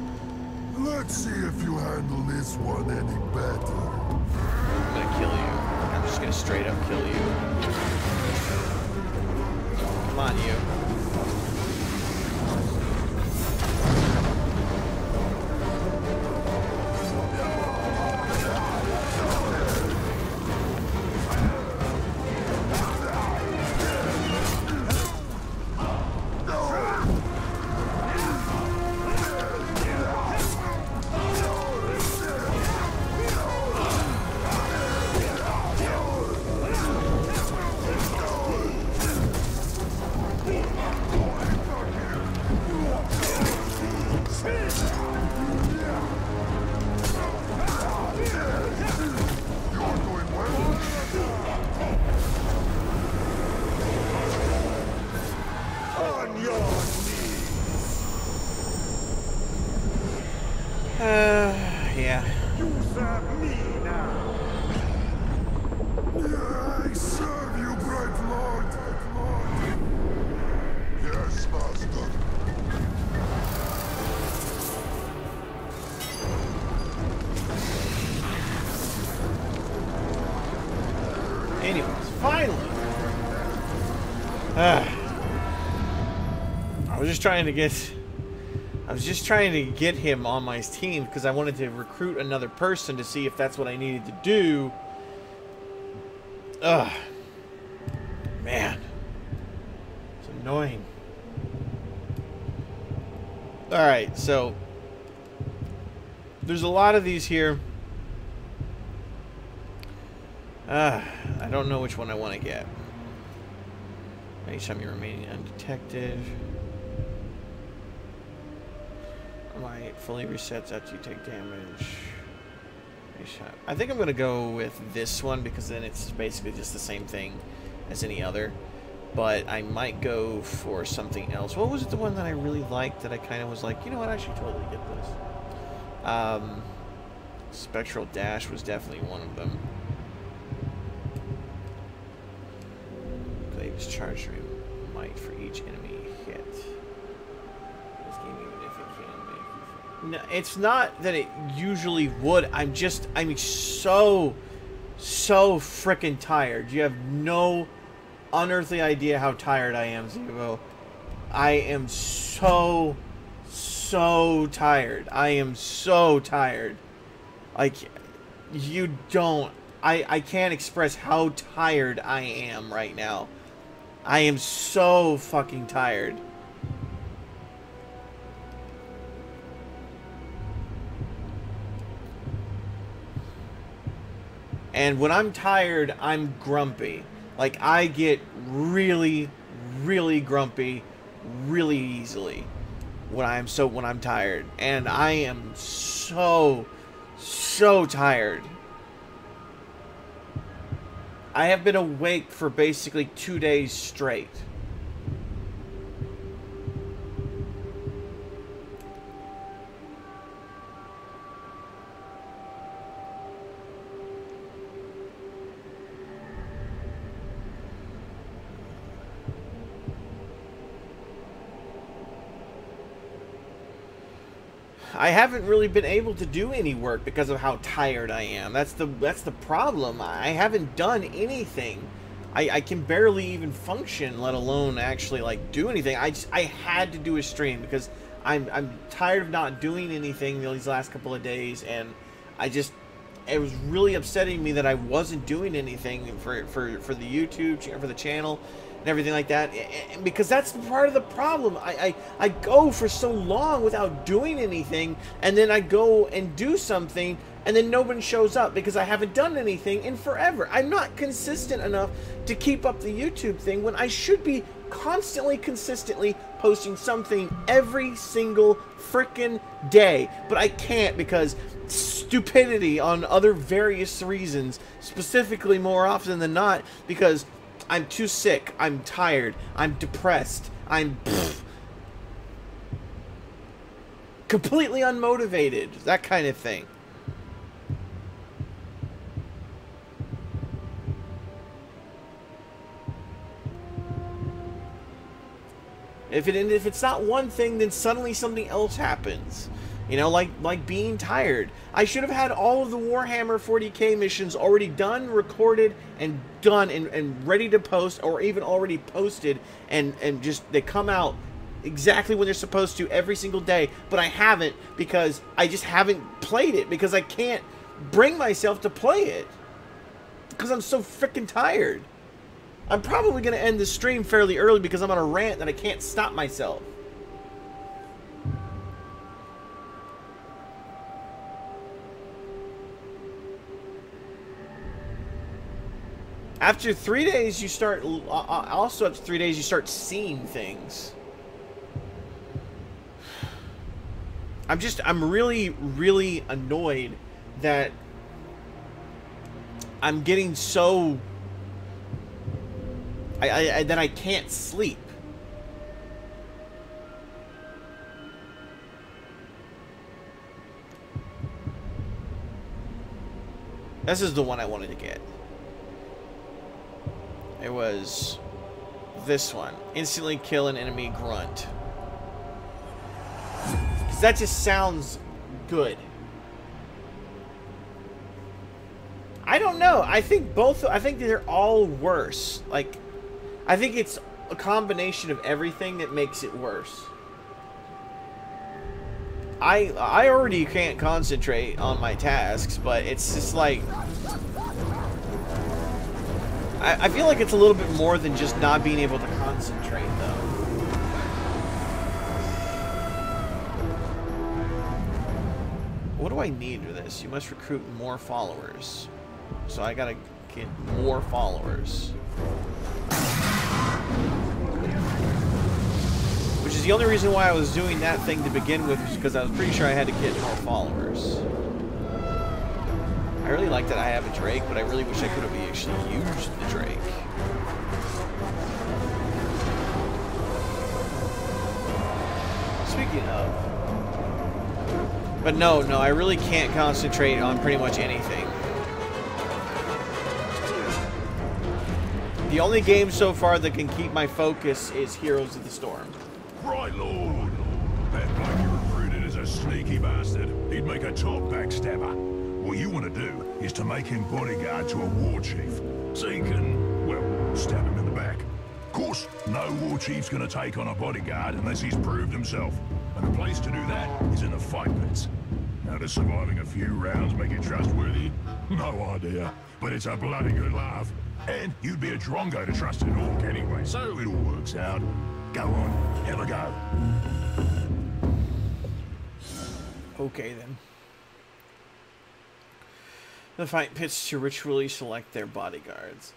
Speaker 8: Let's see if you handle this one any better.
Speaker 1: I'm gonna kill you. I'm just gonna straight up kill you. Come on, you. Yeah.
Speaker 8: You serve me now. I serve you, bright lord. Yes, master.
Speaker 1: Anyways, finally. I was just trying to get him on my team because I wanted to recruit another person to see if that's what I needed to do. Ugh. Man. It's annoying. Alright, so there's a lot of these here. I don't know which one I want to get. Each time you're remaining undetected. Might fully resets after you take damage. I think I'm going to go with this one because then it's basically just the same thing as any other. But I might go for something else. What was it, the one that I really liked that I kind of was like, you know what, I should totally get this. Spectral Dash was definitely one of them. Glaive's charge room might for each enemy hit. This game, even if it can make you... No, it's not that it usually would. I'm so freaking tired. You have no unearthly idea how tired I am, Zevo. I am so tired. I am so tired. Like, you don't... I can't express how tired I am right now. I am so fucking tired. And when I'm tired, I'm grumpy. Like, I get really, really grumpy really easily when I'm tired. And I am so tired. I have been awake for basically 2 days straight. I haven't really been able to do any work because of how tired I am. That's the problem. I haven't done anything. I can barely even function, let alone actually like do anything. I had to do a stream because I'm tired of not doing anything these last couple of days, and it was really upsetting me that I wasn't doing anything for the YouTube, for the channel, and everything like that, because that's part of the problem. I go for so long without doing anything, and then I go and do something, and then no one shows up because I haven't done anything in forever. I'm not consistent enough to keep up the YouTube thing when I should be consistently posting something every single frickin' day, but I can't because stupidity on other various reasons, specifically more often than not because I'm too sick, I'm tired, I'm depressed, I'm completely unmotivated, that kind of thing. If it's not one thing, then suddenly something else happens. You know, like being tired. I should have had all of the Warhammer 40k missions already done, recorded, and done, and ready to post, or even already posted, and just they come out exactly when they're supposed to every single day. But I haven't because I just haven't played it because I can't bring myself to play it because I'm so freaking tired. I'm probably going to end the stream fairly early because I'm on a rant that I can't stop myself. After 3 days, you start... Also, after 3 days, you start seeing things. I'm really, really annoyed that I'm getting so... that I can't sleep. This is the one I wanted to get. It was this one. Instantly kill an enemy grunt. Because that just sounds good. I don't know. I think both. I think they're all worse. Like, I think it's a combination of everything that makes it worse. I already can't concentrate on my tasks, but it's just like I feel like it's a little bit more than just not being able to concentrate, though. What do I need for this? You must recruit more followers. So I gotta get more followers. Which is the only reason why I was doing that thing to begin with, was because I was pretty sure I had to get more followers. I really like that I have a Drake, but I really wish I could have actually used the Drake. Speaking of... But no, I really can't concentrate on pretty much anything. The only game so far that can keep my focus is Heroes of the Storm.
Speaker 3: Right, Lord. That bloke you recruited is a sneaky bastard. He'd make a top backstabber. What you want to do is to make him bodyguard to a war chief, so you can, well, stab him in the back. Of course, no war chief's gonna take on a bodyguard unless he's proved himself. And the place to do that is in the fight pits. How does surviving a few rounds make you trustworthy? No idea, but it's a bloody good laugh. And you'd be a drongo to trust an orc anyway, so it all works out. Go on, have a go.
Speaker 1: Okay, then. The fight pits to ritually select their bodyguards.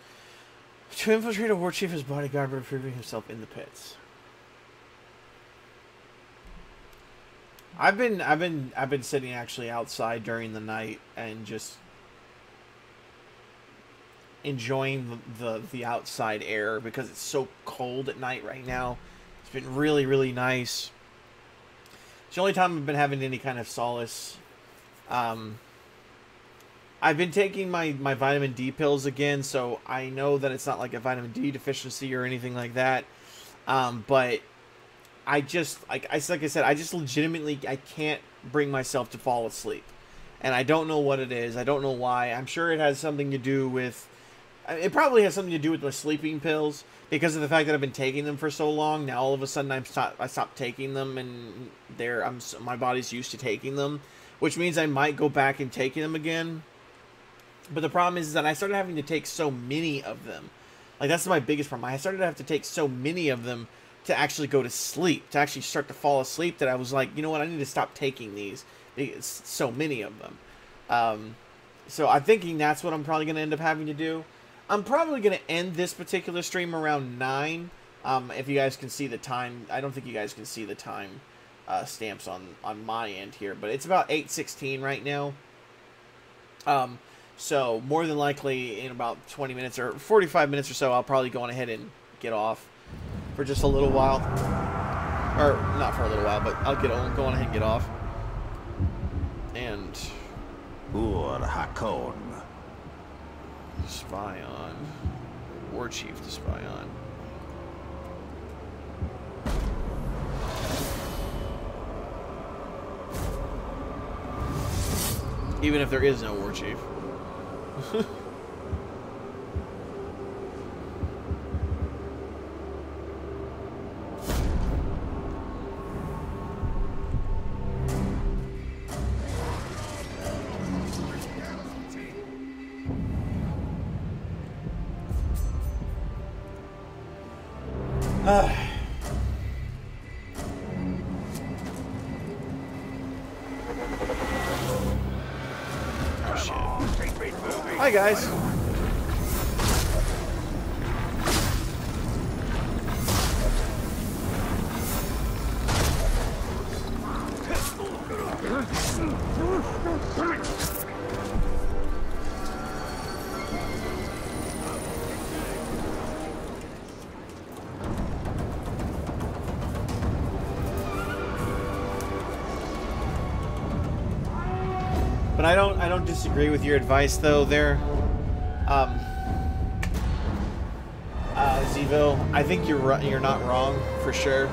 Speaker 1: To infiltrate a war chief as bodyguard by proving himself in the pits. I've been sitting actually outside during the night and just enjoying the outside air because it's so cold at night right now. It's been really, really nice. It's the only time I've been having any kind of solace. I've been taking my vitamin D pills again, so I know that it's not like a vitamin D deficiency or anything like that. But I just, like I said, I just legitimately, I can't bring myself to fall asleep. And I don't know what it is. I don't know why. I'm sure it has something to do with, it probably has something to do with the sleeping pills, because of the fact that I've been taking them for so long. Now all of a sudden I stopped taking them, and my body's used to taking them, which means I might go back and taking them again. But the problem is that I started having to take so many of them. Like, that's my biggest problem. I started to have to take so many of them to actually go to sleep, to actually start to fall asleep, that I was like, you know what, I need to stop taking these. It's so many of them. So I'm thinking that's what I'm probably going to end up having to do. I'm probably going to end this particular stream around 9. If you guys can see the time. I don't think you guys can see the time stamps on my end here, but it's about 8:16 right now. So more than likely in about 20 minutes or 45 minutes or so, I'll probably go on ahead and get off for just a little while. Or not for a little while, but I'll go on ahead and get off. And
Speaker 4: Hakon.
Speaker 1: Spy on. War chief to spy on. Even if there is no war chief. Hi guys. But I don't disagree with your advice though there. Zivo, I think you're not wrong for sure.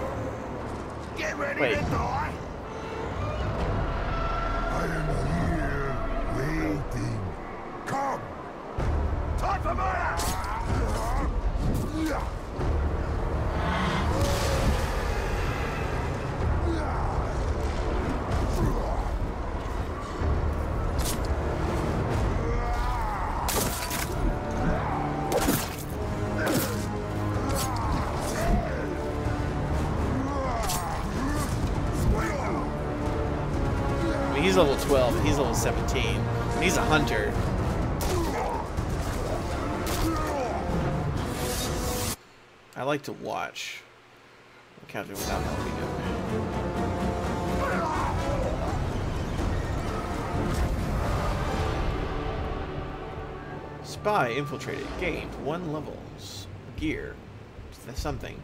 Speaker 8: Get ready
Speaker 1: Wait.
Speaker 8: to die. I am here waiting. Come,
Speaker 1: he's level 12 and he's level 17. And he's a hunter. I like to watch. Captain without helping him. Spy infiltrated. Gained 1 levels. Gear. Something.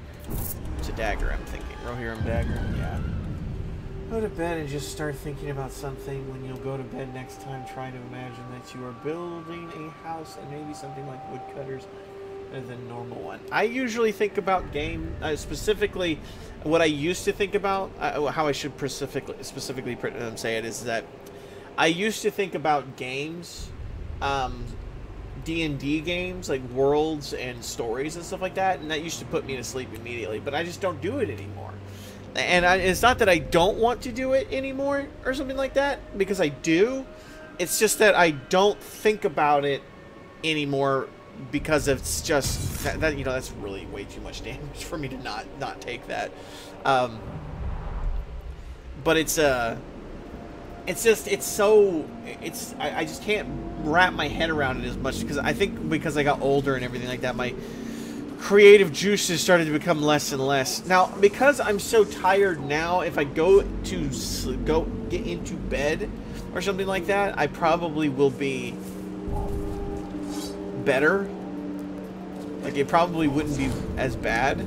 Speaker 1: It's a dagger, I'm thinking. Rohirrim dagger? Yeah. Go to bed and just start thinking about something when you'll go to bed next time, trying to imagine that you are building a house and maybe something like woodcutters rather than normal one. I usually think about game, specifically what I used to think about, how I should specifically say it, is that I used to think about games, D&D games, like worlds and stories and stuff like that, and that used to put me to sleep immediately, but I just don't do it anymore. And it's not that I don't want to do it anymore or something like that, because I do. It's just that I don't think about it anymore because it's just that you know, that's really way too much damage for me to not take that. But it's just I just can't wrap my head around it as much, because I think because I got older and everything like that, my creative juices started to become less and less. Now, because I'm so tired now, if I go get into bed or something like that, I probably will be better. Like, it probably wouldn't be as bad. Do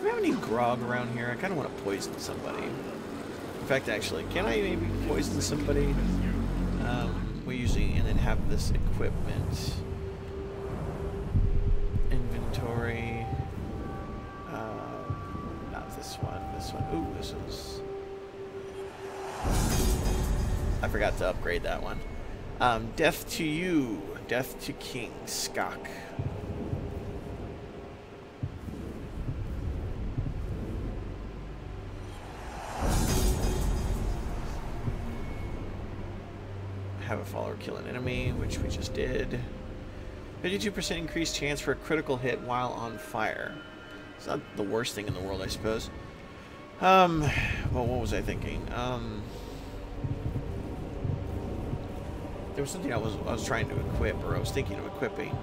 Speaker 1: we have any grog around here? I kind of want to poison somebody. In fact, actually, can I maybe poison somebody? We usually, and then have this equipment. Inventory. Not this one. This one. Ooh, this one's... I forgot to upgrade that one. Death to you. Death to King Skok. Have a follower kill an enemy, which we just did. 52% increased chance for a critical hit while on fire. It's not the worst thing in the world, I suppose. Well, what was I thinking? There was something I was trying to equip, or I was thinking of equipping.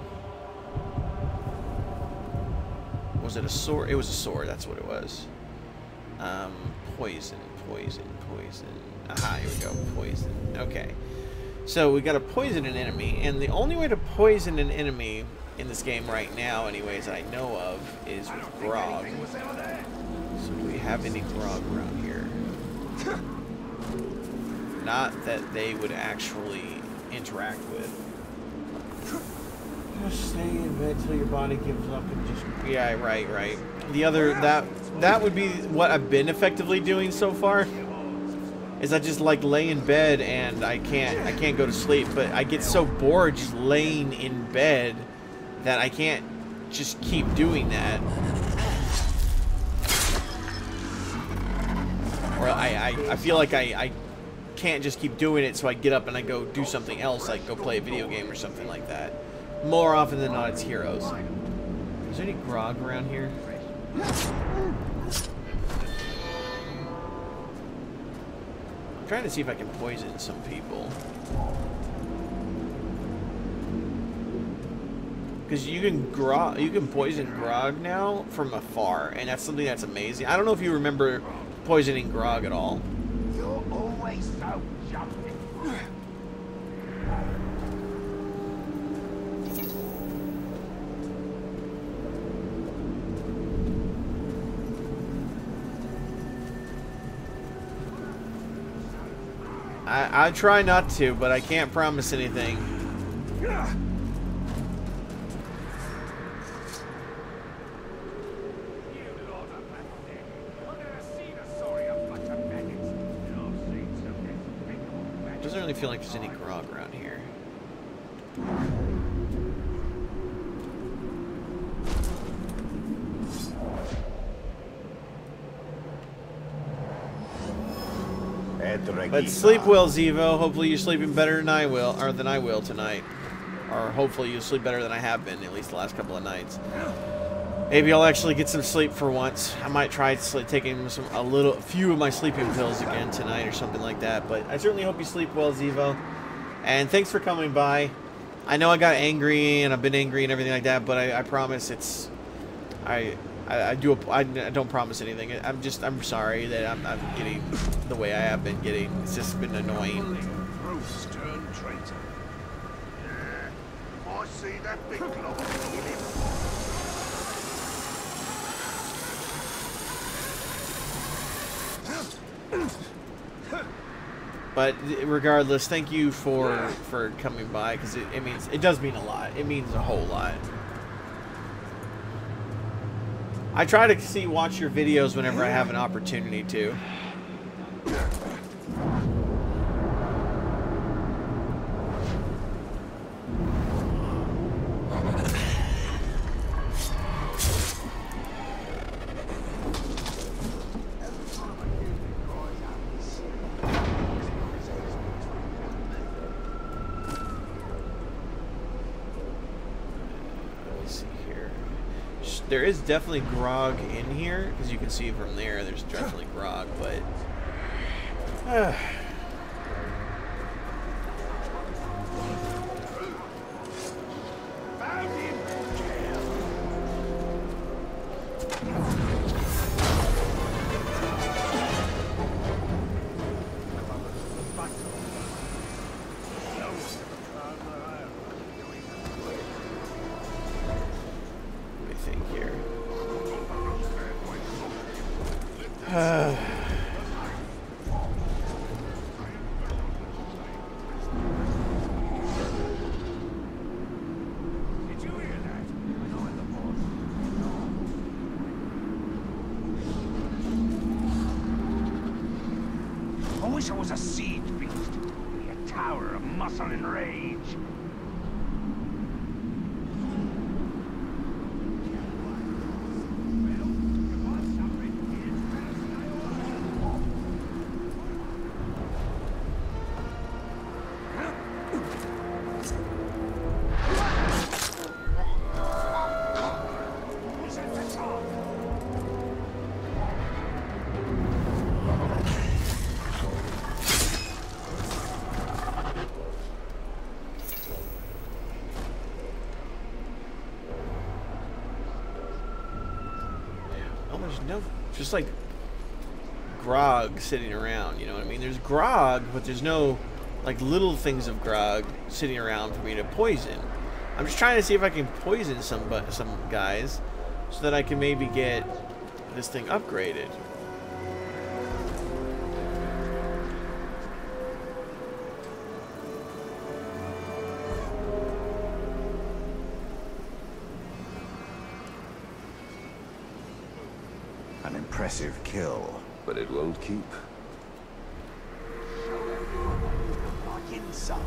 Speaker 1: Was it a sword? It was a sword, that's what it was. Poison. Aha, here we go. Poison. Okay. So we got to poison an enemy, and the only way to poison an enemy in this game right now, anyways, I know of, is with grog. So do we have any grog around here? Not that they would actually interact with. Just stay in bed till your body gives up and just... Yeah, right. The other... That would be what I've been effectively doing so far. Is I just like lay in bed and I can't go to sleep, but I get so bored just laying in bed that I can't just keep doing that. Or I feel like I can't just keep doing it, so I get up and I go do something else, like go play a video game or something like that. More often than not, it's heroes. Is there any grog around here? Trying to see if I can poison some people, because you can poison grog now from afar, and that's something that's amazing. I don't know if you remember poisoning grog at all.
Speaker 10: You're always so jumpy.
Speaker 1: I try not to, but I can't promise anything. Doesn't really feel like there's any grog around here. But sleep well, Zevo. Hopefully you're sleeping better than I will, tonight. Or hopefully you'll sleep better than I have been, at least the last couple of nights. Maybe I'll actually get some sleep for once. I might try taking a few of my sleeping pills again tonight or something like that. But I certainly hope you sleep well, Zevo. And thanks for coming by. I know I got angry and I've been angry and everything like that, but I promise it's I don't promise anything. I'm sorry that I'm getting the way I have been getting. It's just been annoying.
Speaker 3: Stern traitor. Yeah, I see that big clock.
Speaker 1: But regardless, thank you for coming by, because it does mean a lot. It means a whole lot. I try to watch your videos whenever I have an opportunity to. There is definitely grog in here, because you can see from there, there's definitely grog, but...
Speaker 10: I wish I was a siege beast. A tower of muscle and rage.
Speaker 1: Just like grog sitting around, you know what I mean? There's grog, but there's no like little things of grog sitting around for me to poison. I'm just trying to see if I can poison some guys so that I can maybe get this thing upgraded.
Speaker 4: An impressive kill.
Speaker 2: But it won't keep.
Speaker 10: Like inside.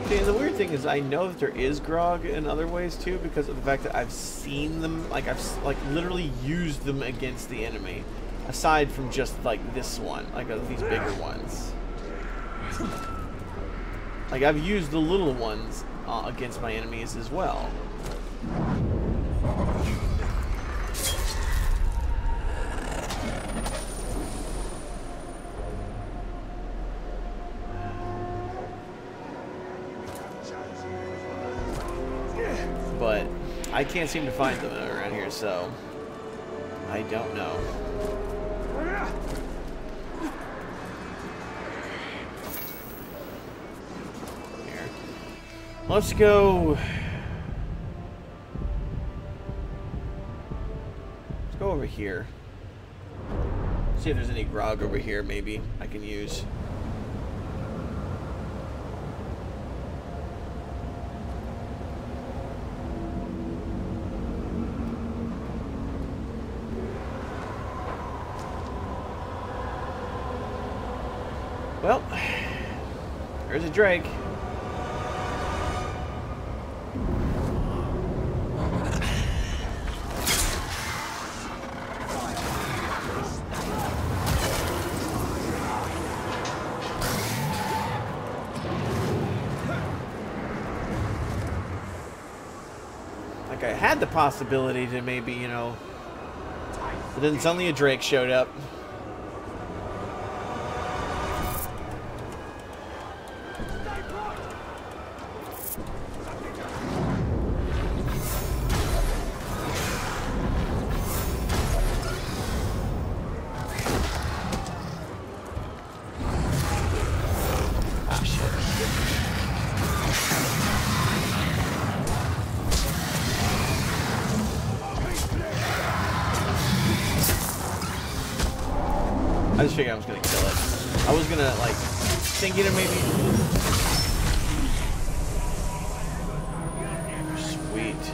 Speaker 1: See, the weird thing is I know that there is grog in other ways too, because of the fact that I've seen them, like I've like literally used them against the enemy, aside from just like this one, like these bigger ones. Like I've used the little ones against my enemies as well. But I can't seem to find them around here, so I don't know. Here. Let's go. here. See if there's any grog over here, maybe I can use. Well, there's a Drake. Like I had the possibility to maybe, you know, but then suddenly a Drake showed up. I just figured I was gonna kill it. I was gonna, like, thinking of maybe... Sweet.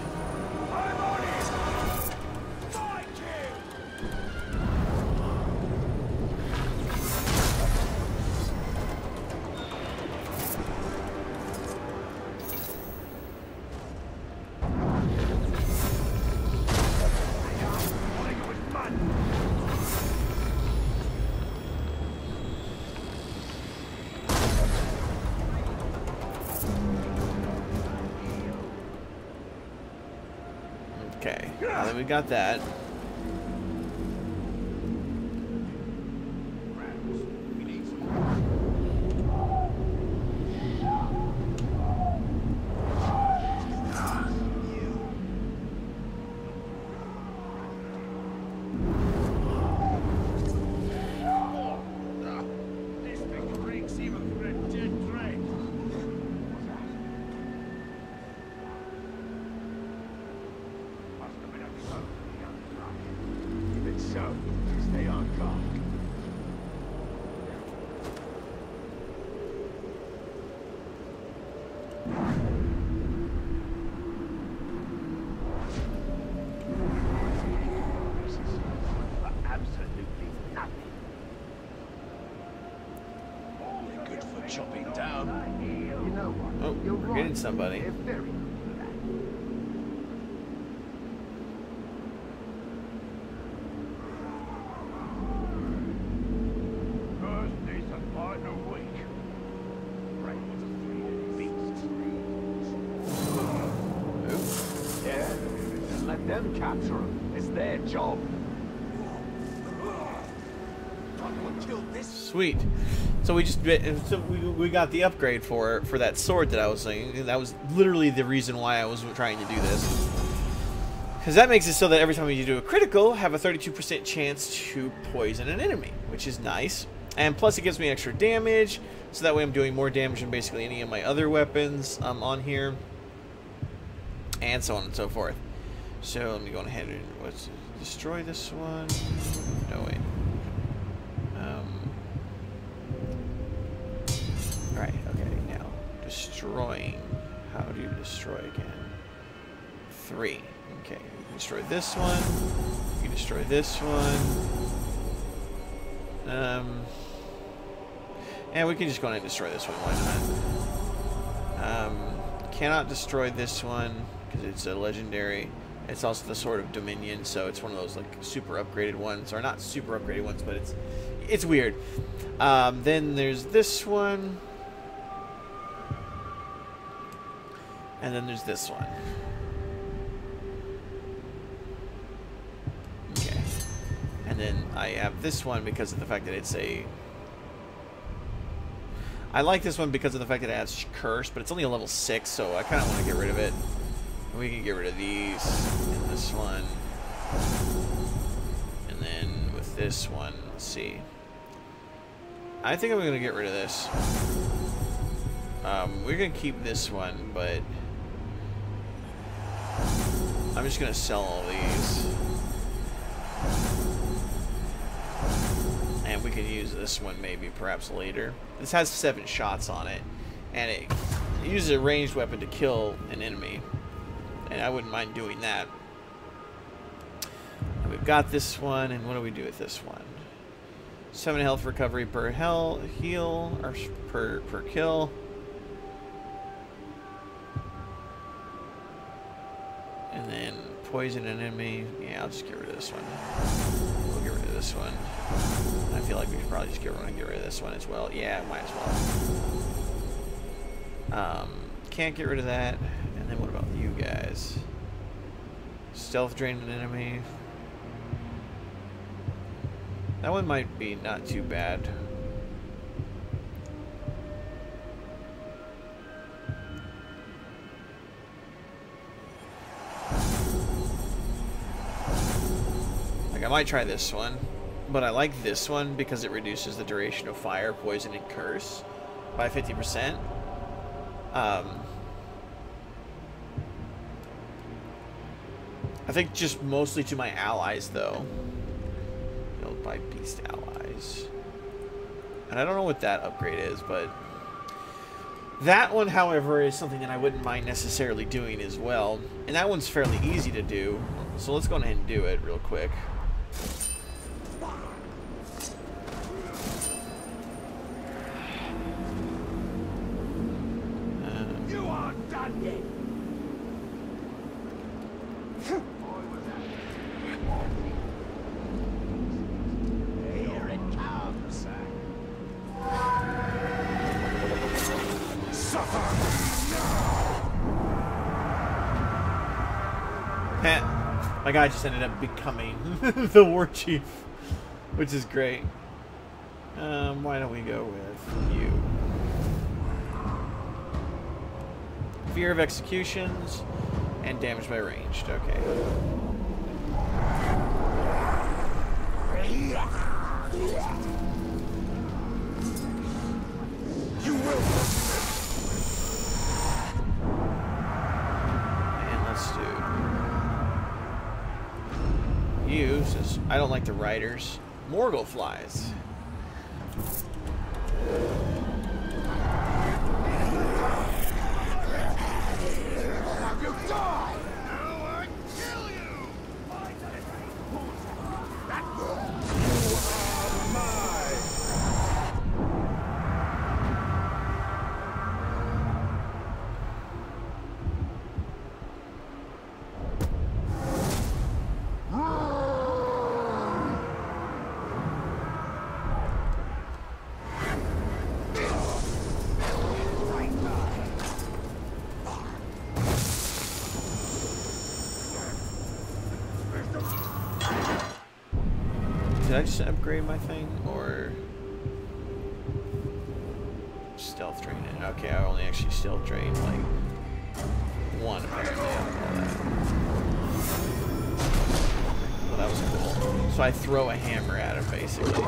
Speaker 1: Okay, now that we got that.
Speaker 11: Chopping down.
Speaker 1: Oh, we're getting somebody.
Speaker 11: Thursday's a partner week. Yeah, and let them capture him. It's their job.
Speaker 1: Sweet. So we got the upgrade for that sword that I was saying. That was literally the reason why I was trying to do this. Because that makes it so that every time you do a critical, have a 32% chance to poison an enemy, which is nice. And plus it gives me extra damage, so that way I'm doing more damage than basically any of my other weapons on here. And so on and so forth. So let me go ahead and destroy this one. No, wait. Alright, okay, now destroying. How do you destroy again? 3. Okay, you can destroy this one. You can destroy this one. And we can just go ahead and destroy this one. Why not? Cannot destroy this one because it's a legendary. It's also the Sword of Dominion, so it's one of those like super upgraded ones, or not super upgraded ones, but it's weird. Then there's this one. And then there's this one. Okay. And then I have this one because of the fact that it's a... I like this one because of the fact that it has Curse, but it's only a level 6, so I kind of want to get rid of it. We can get rid of these, and this one. And then with this one, let's see. I think I'm going to get rid of this. We're going to keep this one, but... I'm just going to sell all these. we could use this one maybe perhaps later. This has 7 shots on it, and it uses a ranged weapon to kill an enemy, and I wouldn't mind doing that. And we've got this one, and what do we do with this one? 7 health recovery per heal, or per kill. And then poison an enemy. Yeah, I'll just get rid of this one. We'll get rid of this one. I feel like we should probably just get rid of this one as well. Yeah, might as well. Can't get rid of that. And then what about you guys? Stealth drain an enemy. That one might be not too bad. Like, I might try this one, but I like this one because it reduces the duration of fire, poison, and curse by 50%. I think just mostly to my allies, though. Killed by beast allies. And I don't know what that upgrade is, but that one, however, is something that I wouldn't mind necessarily doing as well. And that one's fairly easy to do, so let's go ahead and do it real quick.
Speaker 10: You are done yet. Here it comes. Suffer
Speaker 1: now. My guy just ended up becoming the war chief, which is great. Why don't we go with you? Fear of executions and damage by ranged. Okay.
Speaker 10: You will.
Speaker 1: And let's do you, since I don't like the riders. Morgul flies.
Speaker 10: You die! Now I kill you!
Speaker 1: Did I just upgrade my thing, or stealth drain it? Okay, I only actually stealth drained like one apparently. Well, that was cool. So I throw a hammer at him basically.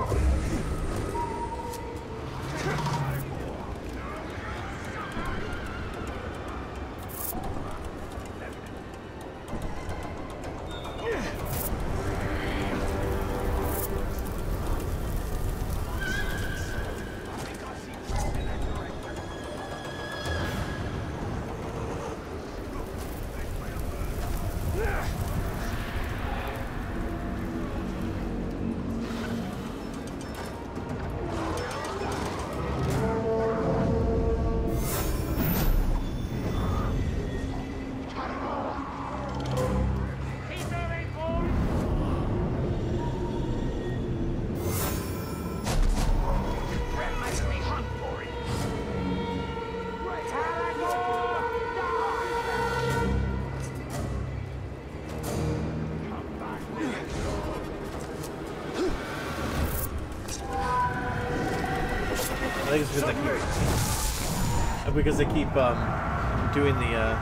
Speaker 1: I think it's because they keep doing the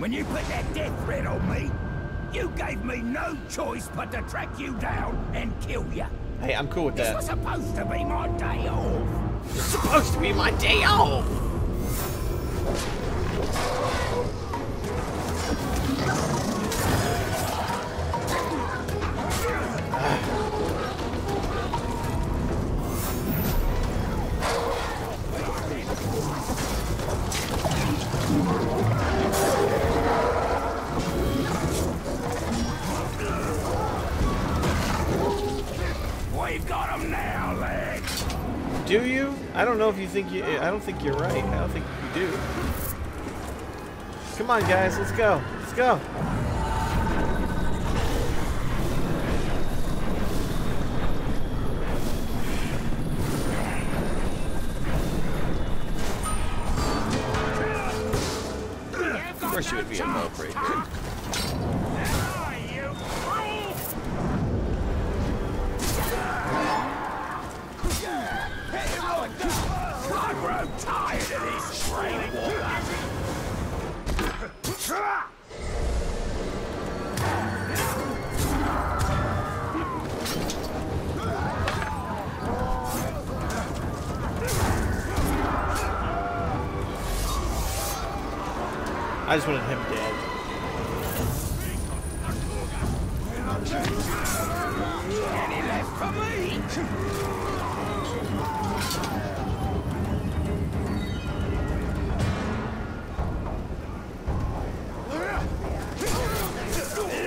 Speaker 10: When you put that death threat on me, you gave me no choice but to track you down and kill you.
Speaker 1: Hey, I'm cool with that.
Speaker 10: This was supposed to be my day off.
Speaker 1: It's supposed to be my day off.
Speaker 10: We've got him now, Legs.
Speaker 1: Do you? I don't know if you think you. I don't think you're right. I don't think you do. Come on, guys. Let's go. Let's go. Of course, you would be a bow breaker.
Speaker 10: I grow tired of this train water.
Speaker 1: I just wanted him dead.
Speaker 10: Any left for me?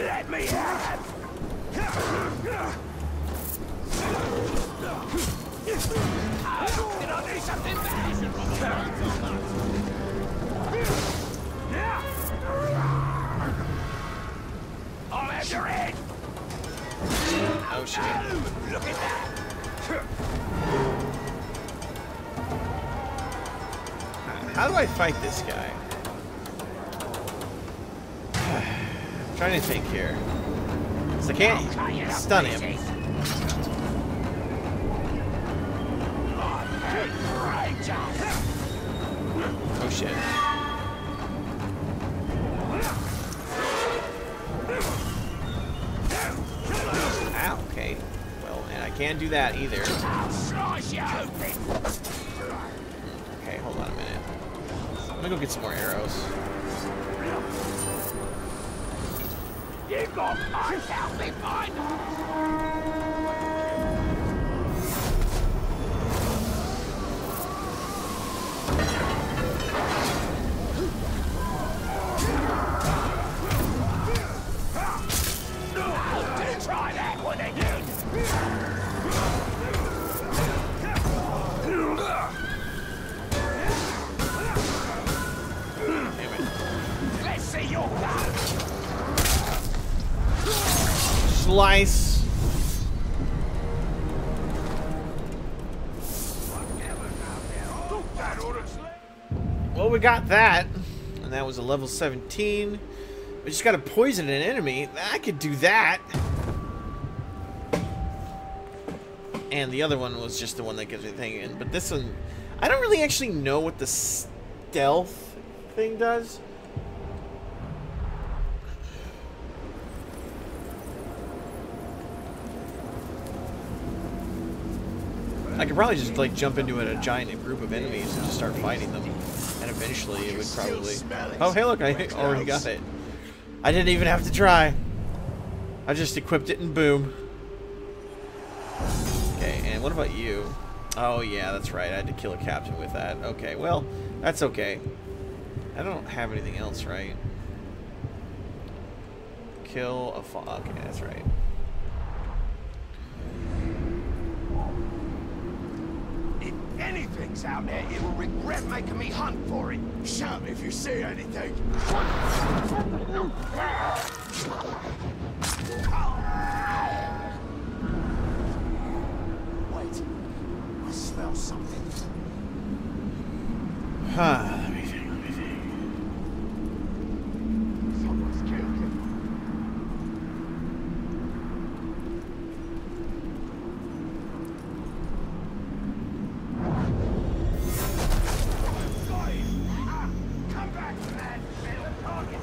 Speaker 10: Let me have. Did I do something bad? I'll have your head.
Speaker 1: Oh shit!
Speaker 10: Look at that.
Speaker 1: How do I fight this guy? I'm trying to think here. So I can't stun him. Oh shit. Ow, okay. Well, and I can't do that either. Okay, hold on a minute. I'm gonna go get some more arrows.
Speaker 10: You got myself behind. Try that one again. Let's see your gun.
Speaker 1: Slice. Well, we got that, and that was a level 17. We just got to poison an enemy. I could do that. And the other one was just the one that gives me the thing in. But this one, I don't really actually know what the stealth thing does. I could probably just like jump into a giant group of enemies and just start fighting them, and eventually it would probably. Oh, hey, look! I already got it. I didn't even have to try. I just equipped it and boom. Okay, and what about you? Oh yeah, that's right. I had to kill a captain with that. Okay, well, that's okay. I don't have anything else, right? Kill a fog. Okay, that's right.
Speaker 10: If anything's out there, you will regret making me hunt for it.
Speaker 12: Shout if you see anything.
Speaker 10: Wait, I smell something.
Speaker 1: Huh, let me think.
Speaker 10: Someone's killed him. Come back, man! Target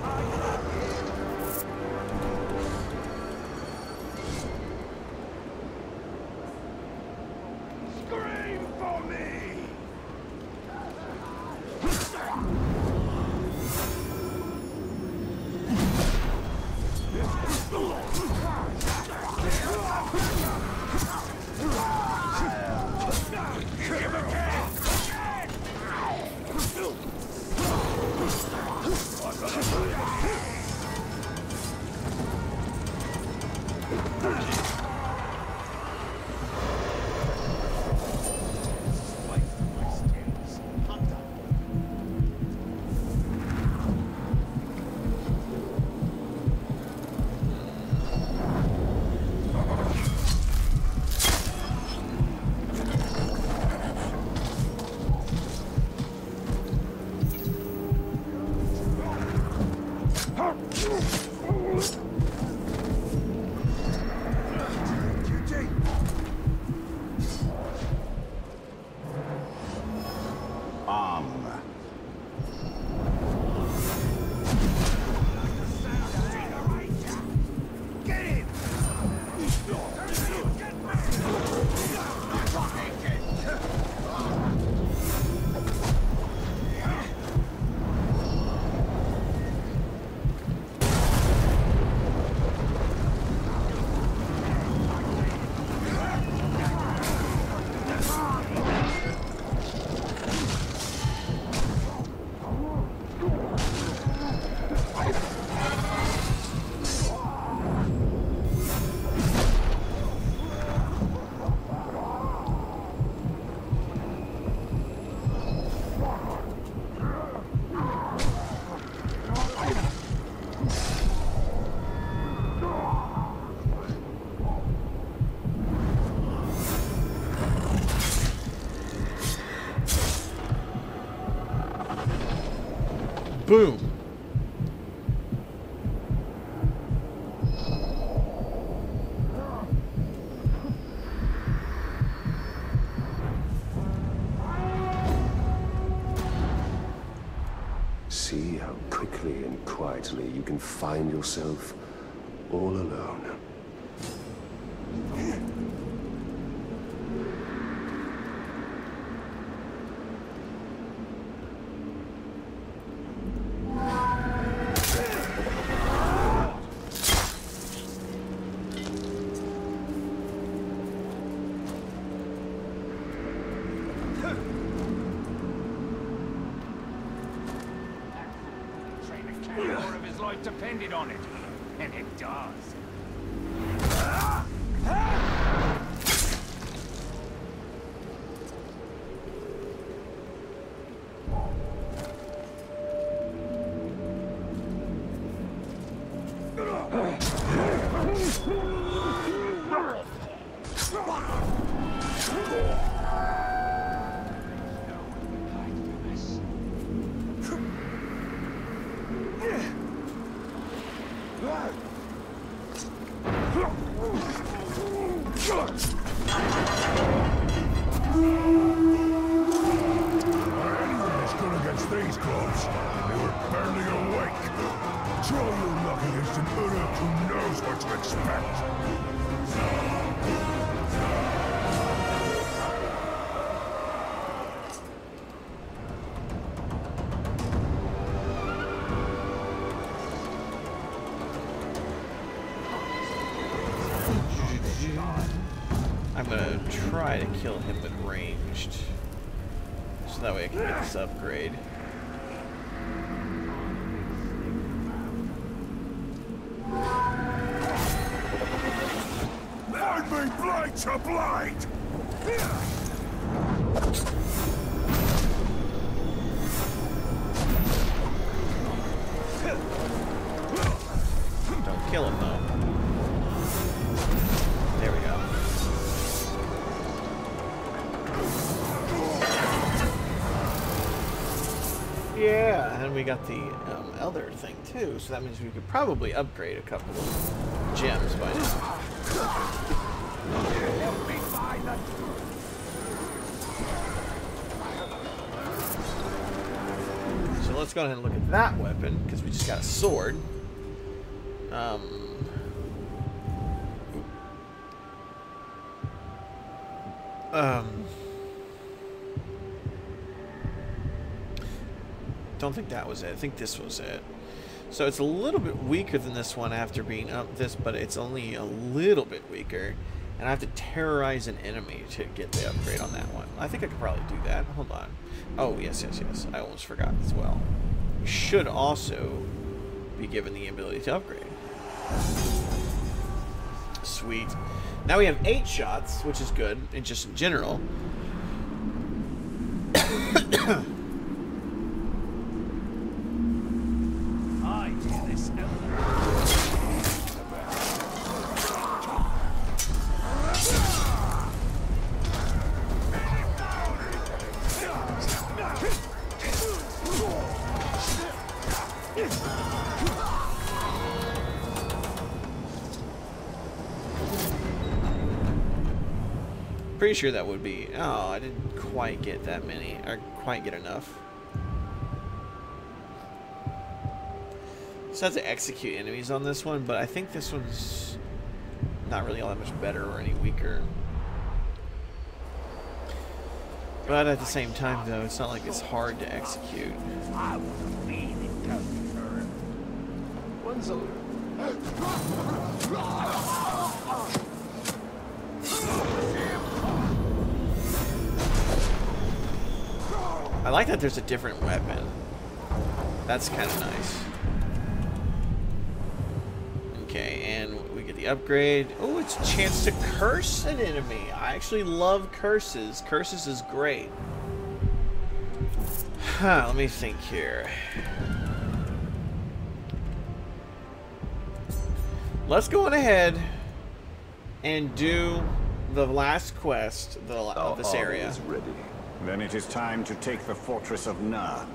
Speaker 4: armor.
Speaker 1: Boom.
Speaker 2: See how quickly and quietly you can find yourself all alone.
Speaker 11: More of his life depended on it, and it does.
Speaker 1: I'm gonna try to kill him with ranged, so that way I can get this upgrade.
Speaker 8: Find me blade to blade!
Speaker 1: Don't kill him though. There we go. Yeah, and we got the other thing too, so that means we could probably upgrade a couple of gems by now. So let's go ahead and look at that weapon, because we just got a sword. Don't think that was it. I think this was it. So it's a little bit weaker than this one after being up this, but it's only a little bit weaker. And I have to terrorize an enemy to get the upgrade on that one. I think I could probably do that. Hold on. Oh, yes, yes, yes. I almost forgot as well. We should also be given the ability to upgrade. Sweet. Now we have 8 shots, which is good, and just in general.
Speaker 11: I hear this now.
Speaker 1: Pretty sure that would be... Oh, I didn't quite get that many. Or quite get enough. So I have to execute enemies on this one, but I think this one's not really all that much better or any weaker. But at the same time, though, it's not like it's hard to execute. I like that there's a different weapon. That's kind of nice. Okay, and we get the upgrade. Oh, it's a chance to curse an enemy. I actually love curses. Curses is great. Let me think here. Let's go on ahead and do the last quest of this area.
Speaker 2: Is ready.
Speaker 4: Then it is time to take the fortress of Nurn.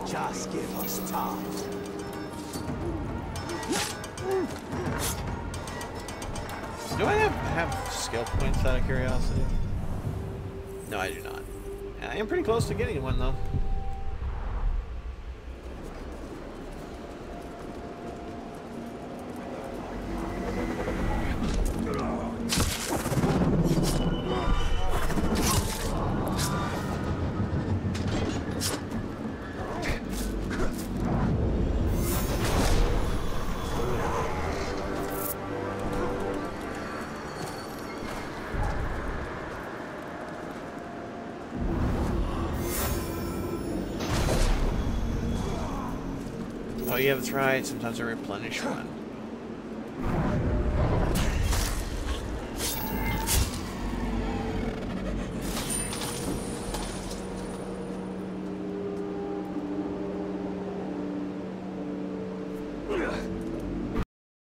Speaker 12: Just give us time.
Speaker 1: Do I have skill points out of curiosity? No, I do not. I am pretty close to getting one, though. Oh yeah, that's right. Sometimes I replenish one.